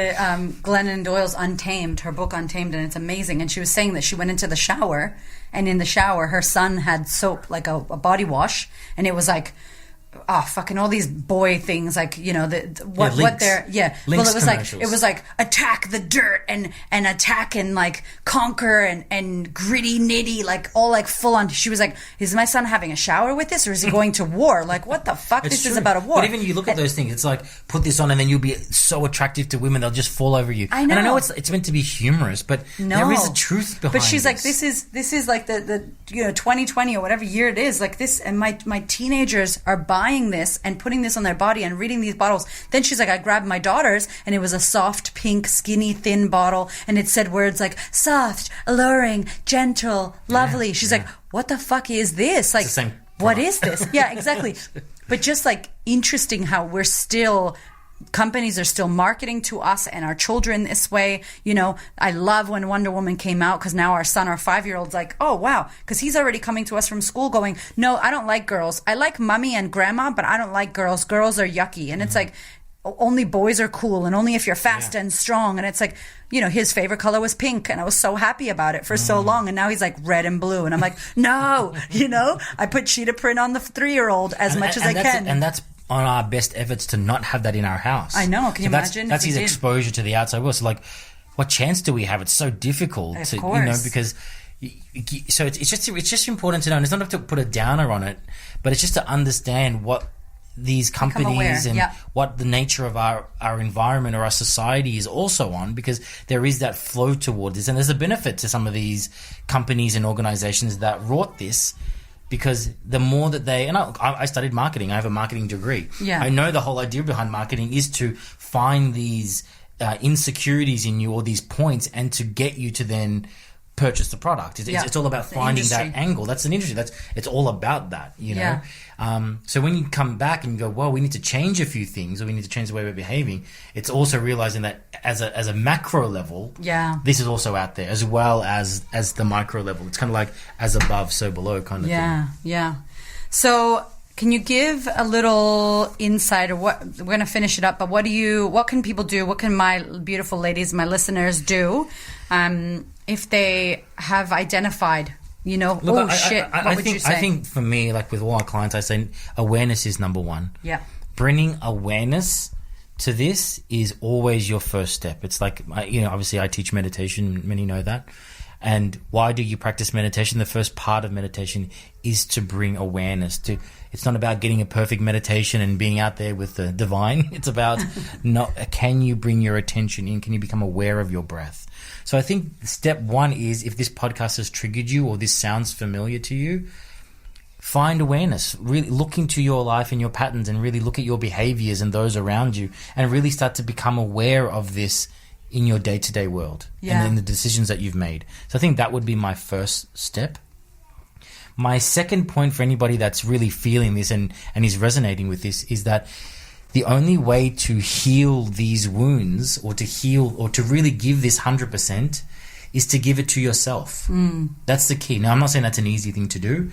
Glennon Doyle's Untamed, her book Untamed, and it's amazing. And she was saying that she went into the shower, and in the shower, her son had soap, like a body wash, and it was like, fucking all these boy things, like, you know, what they're Lynx it was like attack the dirt and attack and like conquer and gritty nitty, like all like full on. She was like, is my son having a shower with this, or is he going to war? Like, what the fuck? This is about a war. But even you look at those things, it's like, put this on and then you'll be so attractive to women, they'll just fall over you. I know. And I know it's meant to be humorous, but there is a truth behind it. But she's like, this is like the 2020 or whatever year it is, like this, and my teenagers are buying this and putting this on their body and reading these bottles. Then she's like, I grabbed my daughter's, and it was a soft, pink, skinny, thin bottle, and it said words like soft, alluring, gentle, lovely. She's like, what the fuck is this? Like, what is this? Yeah, exactly. But just like interesting how we're still, companies are still marketing to us and our children this way. You know, I love when Wonder Woman came out, because now our son, our 5-year-old's like, oh wow, because he's already coming to us from school going, no, I don't like girls. I like mommy and grandma, but I don't like girls. Girls are yucky. And it's like, only boys are cool, and only if you're fast and strong. And it's like, you know, his favorite color was pink, and I was so happy about it for so long. And now he's like red and blue, and I'm like, no, you know, I put cheetah print on the 3-year-old as much as I can. And that's on our best efforts to not have that in our house. I know. Can you imagine? That's his exposure to the outside world. So, like, what chance do we have? It's so difficult of to, course. you know, because. So it's just important to know, and it's not to put a downer on it, but it's just to understand what these companies and what the nature of our environment or our society is also on, because there is that flow toward this, and there's a benefit to some of these companies and organizations that wrought this, because the more that they, and I studied marketing, I have a marketing degree. I know the whole idea behind marketing is to find these insecurities in you, or these points, and to get you to then purchase the product. It's all about finding that angle. That's an industry. It's all about that, you know. So when you come back and you go, well, we need to change a few things, or we need to change the way we're behaving, it's also realizing that as a macro level, this is also out there, as well as the micro level. It's kind of like as above, so below kind of thing. So can you give a little insight, or what, we're going to finish it up, but what can people do? What can my beautiful ladies, my listeners do if they have identified, you know, Look, what would you say? I think for me, like with all our clients, I say awareness is number one. Bringing awareness to this is always your first step. It's like, you know, obviously I teach meditation, many know that. And why do you practice meditation? The first part of meditation is to bring awareness to. It's not about getting a perfect meditation and being out there with the divine. It's about can you bring your attention in? Can you become aware of your breath? So I think step one is, if this podcast has triggered you or this sounds familiar to you, find awareness. Really look into your life and your patterns, and really look at your behaviors and those around you, and really start to become aware of this in your day-to-day world and in the decisions that you've made. So I think that would be my first step. My second point for anybody that's really feeling this and is resonating with this is that the only way to heal these wounds, or to heal, or to really give this 100%, is to give it to yourself. That's the key. Now, I'm not saying that's an easy thing to do,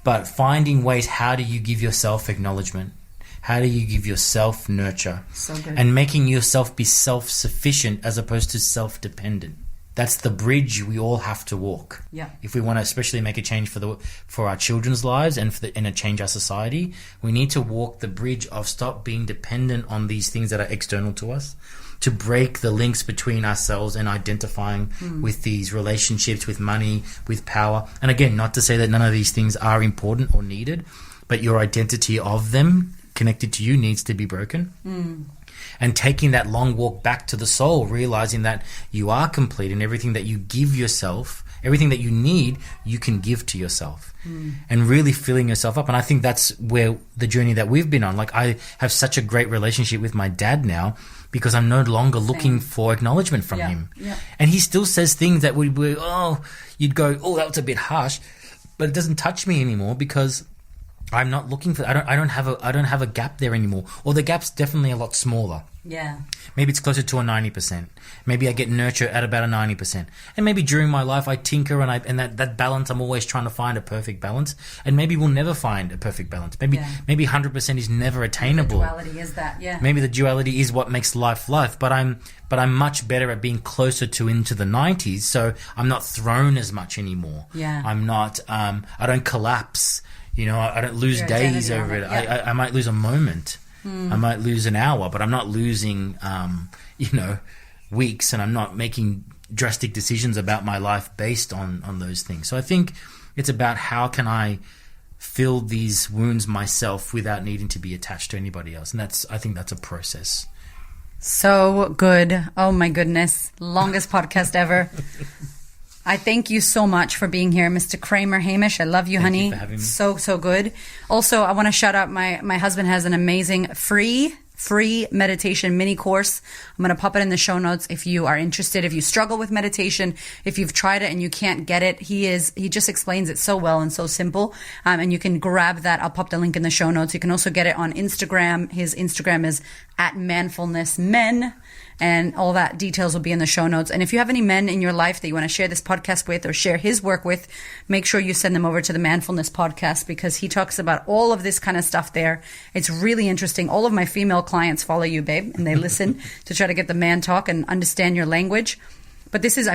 but finding ways, how do you give yourself acknowledgement? How do you give yourself nurture? So good. And making yourself be self-sufficient as opposed to self-dependent. That's the bridge we all have to walk. If we want to especially make a change for our children's lives and and change our society, we need to walk the bridge of stop being dependent on these things that are external to us, to break the links between ourselves and identifying with these relationships, with money, with power. And again, not to say that none of these things are important or needed, but your identity of them connected to you needs to be broken. And taking that long walk back to the soul, realizing that you are complete, and everything that you give yourself, everything that you need, you can give to yourself. And really filling yourself up. And I think that's where the journey that we've been on. Like, I have such a great relationship with my dad now, because I'm no longer looking for acknowledgement from him. And he still says things that you'd go, oh, that was a bit harsh, but it doesn't touch me anymore, because I'm not looking for. I don't have a gap there anymore, or the gap's definitely a lot smaller. Maybe it's closer to a 90%. Maybe I get nurture at about a 90%, and maybe during my life I tinker and that balance. I'm always trying to find a perfect balance, and maybe we'll never find a perfect balance. Maybe 100% is never attainable. The duality is that. Maybe the duality is what makes life. But I'm much better at being closer to into the 90s, so I'm not thrown as much anymore. I'm not. I don't collapse. You know, I don't lose days over it. I might lose a moment. I might lose an hour, but I'm not losing, weeks, and I'm not making drastic decisions about my life based on those things. So I think it's about how can I fill these wounds myself without needing to be attached to anybody else. And I think that's a process. So good. Oh my goodness. Longest podcast ever. I thank you so much for being here, Mr. Kramer Hamish. I love you, honey. Thank you for having me. So good. Also, I want to shout out my husband has an amazing free free meditation mini course. I'm going to pop it in the show notes if you are interested. If you struggle with meditation, if you've tried it and you can't get it, he just explains it so well and so simple. And you can grab that. I'll pop the link in the show notes. You can also get it on Instagram. His Instagram is @manfulnessmen. And all that details will be in the show notes. And if you have any men in your life that you want to share this podcast with or share his work with, make sure you send them over to the Manfulness podcast, because he talks about all of this kind of stuff there. It's really interesting. All of my female clients follow you, babe, and they listen to try to get the man talk and understand your language. But this is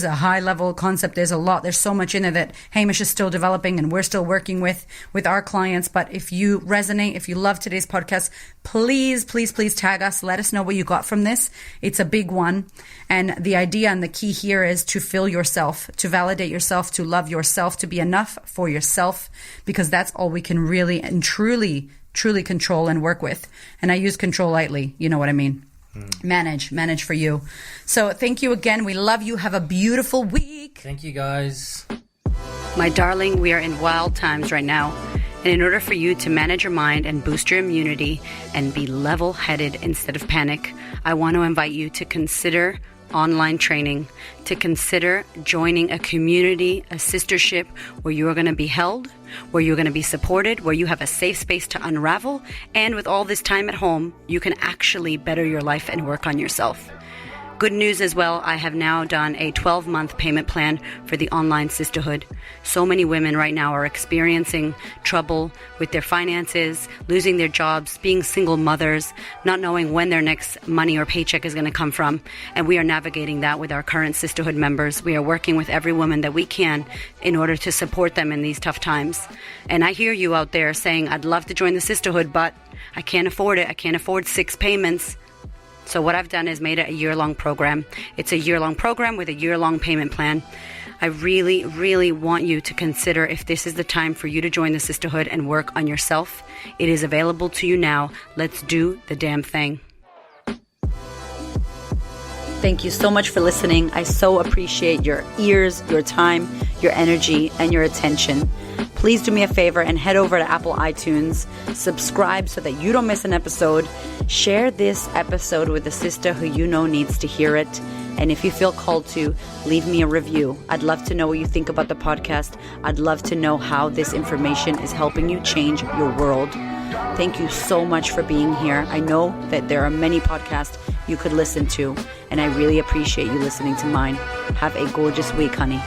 a high level concept. There's so much in there that Hamish is still developing and we're still working with our clients. But if you resonate, if you love today's podcast, please, please, please tag us. Let us know what you got from this. It's a big one. And the idea and the key here is to fill yourself, to validate yourself, to love yourself, to be enough for yourself, because that's all we can really and truly control and work with. And I use control lightly. You know what I mean? Manage for you. So thank you again. We love you. Have a beautiful week. Thank you, guys. My darling, we are in wild times right now. And in order for you to manage your mind and boost your immunity and be level-headed instead of panic, I want to invite you to consider online training, to consider joining a community, a sistership where you are going to be held, where you're going to be supported, where you have a safe space to unravel, and with all this time at home, you can actually better your life and work on yourself. Good news as well, I have now done a 12-month payment plan for the online sisterhood. So many women right now are experiencing trouble with their finances, losing their jobs, being single mothers, not knowing when their next money or paycheck is going to come from. And we are navigating that with our current sisterhood members. We are working with every woman that we can in order to support them in these tough times. And I hear you out there saying, I'd love to join the sisterhood, but I can't afford it. I can't afford 6 payments. So what I've done is made it a year-long program. It's a year-long program with a year-long payment plan. I really, really want you to consider if this is the time for you to join the sisterhood and work on yourself. It is available to you now. Let's do the damn thing. Thank you so much for listening. I so appreciate your ears, your time, your energy, and your attention. Please do me a favor and head over to Apple iTunes, subscribe so that you don't miss an episode, share this episode with a sister who you know needs to hear it, and if you feel called to, leave me a review. I'd love to know what you think about the podcast. I'd love to know how this information is helping you change your world. Thank you so much for being here. I know that there are many podcasts you could listen to, and I really appreciate you listening to mine. Have a gorgeous week, honey.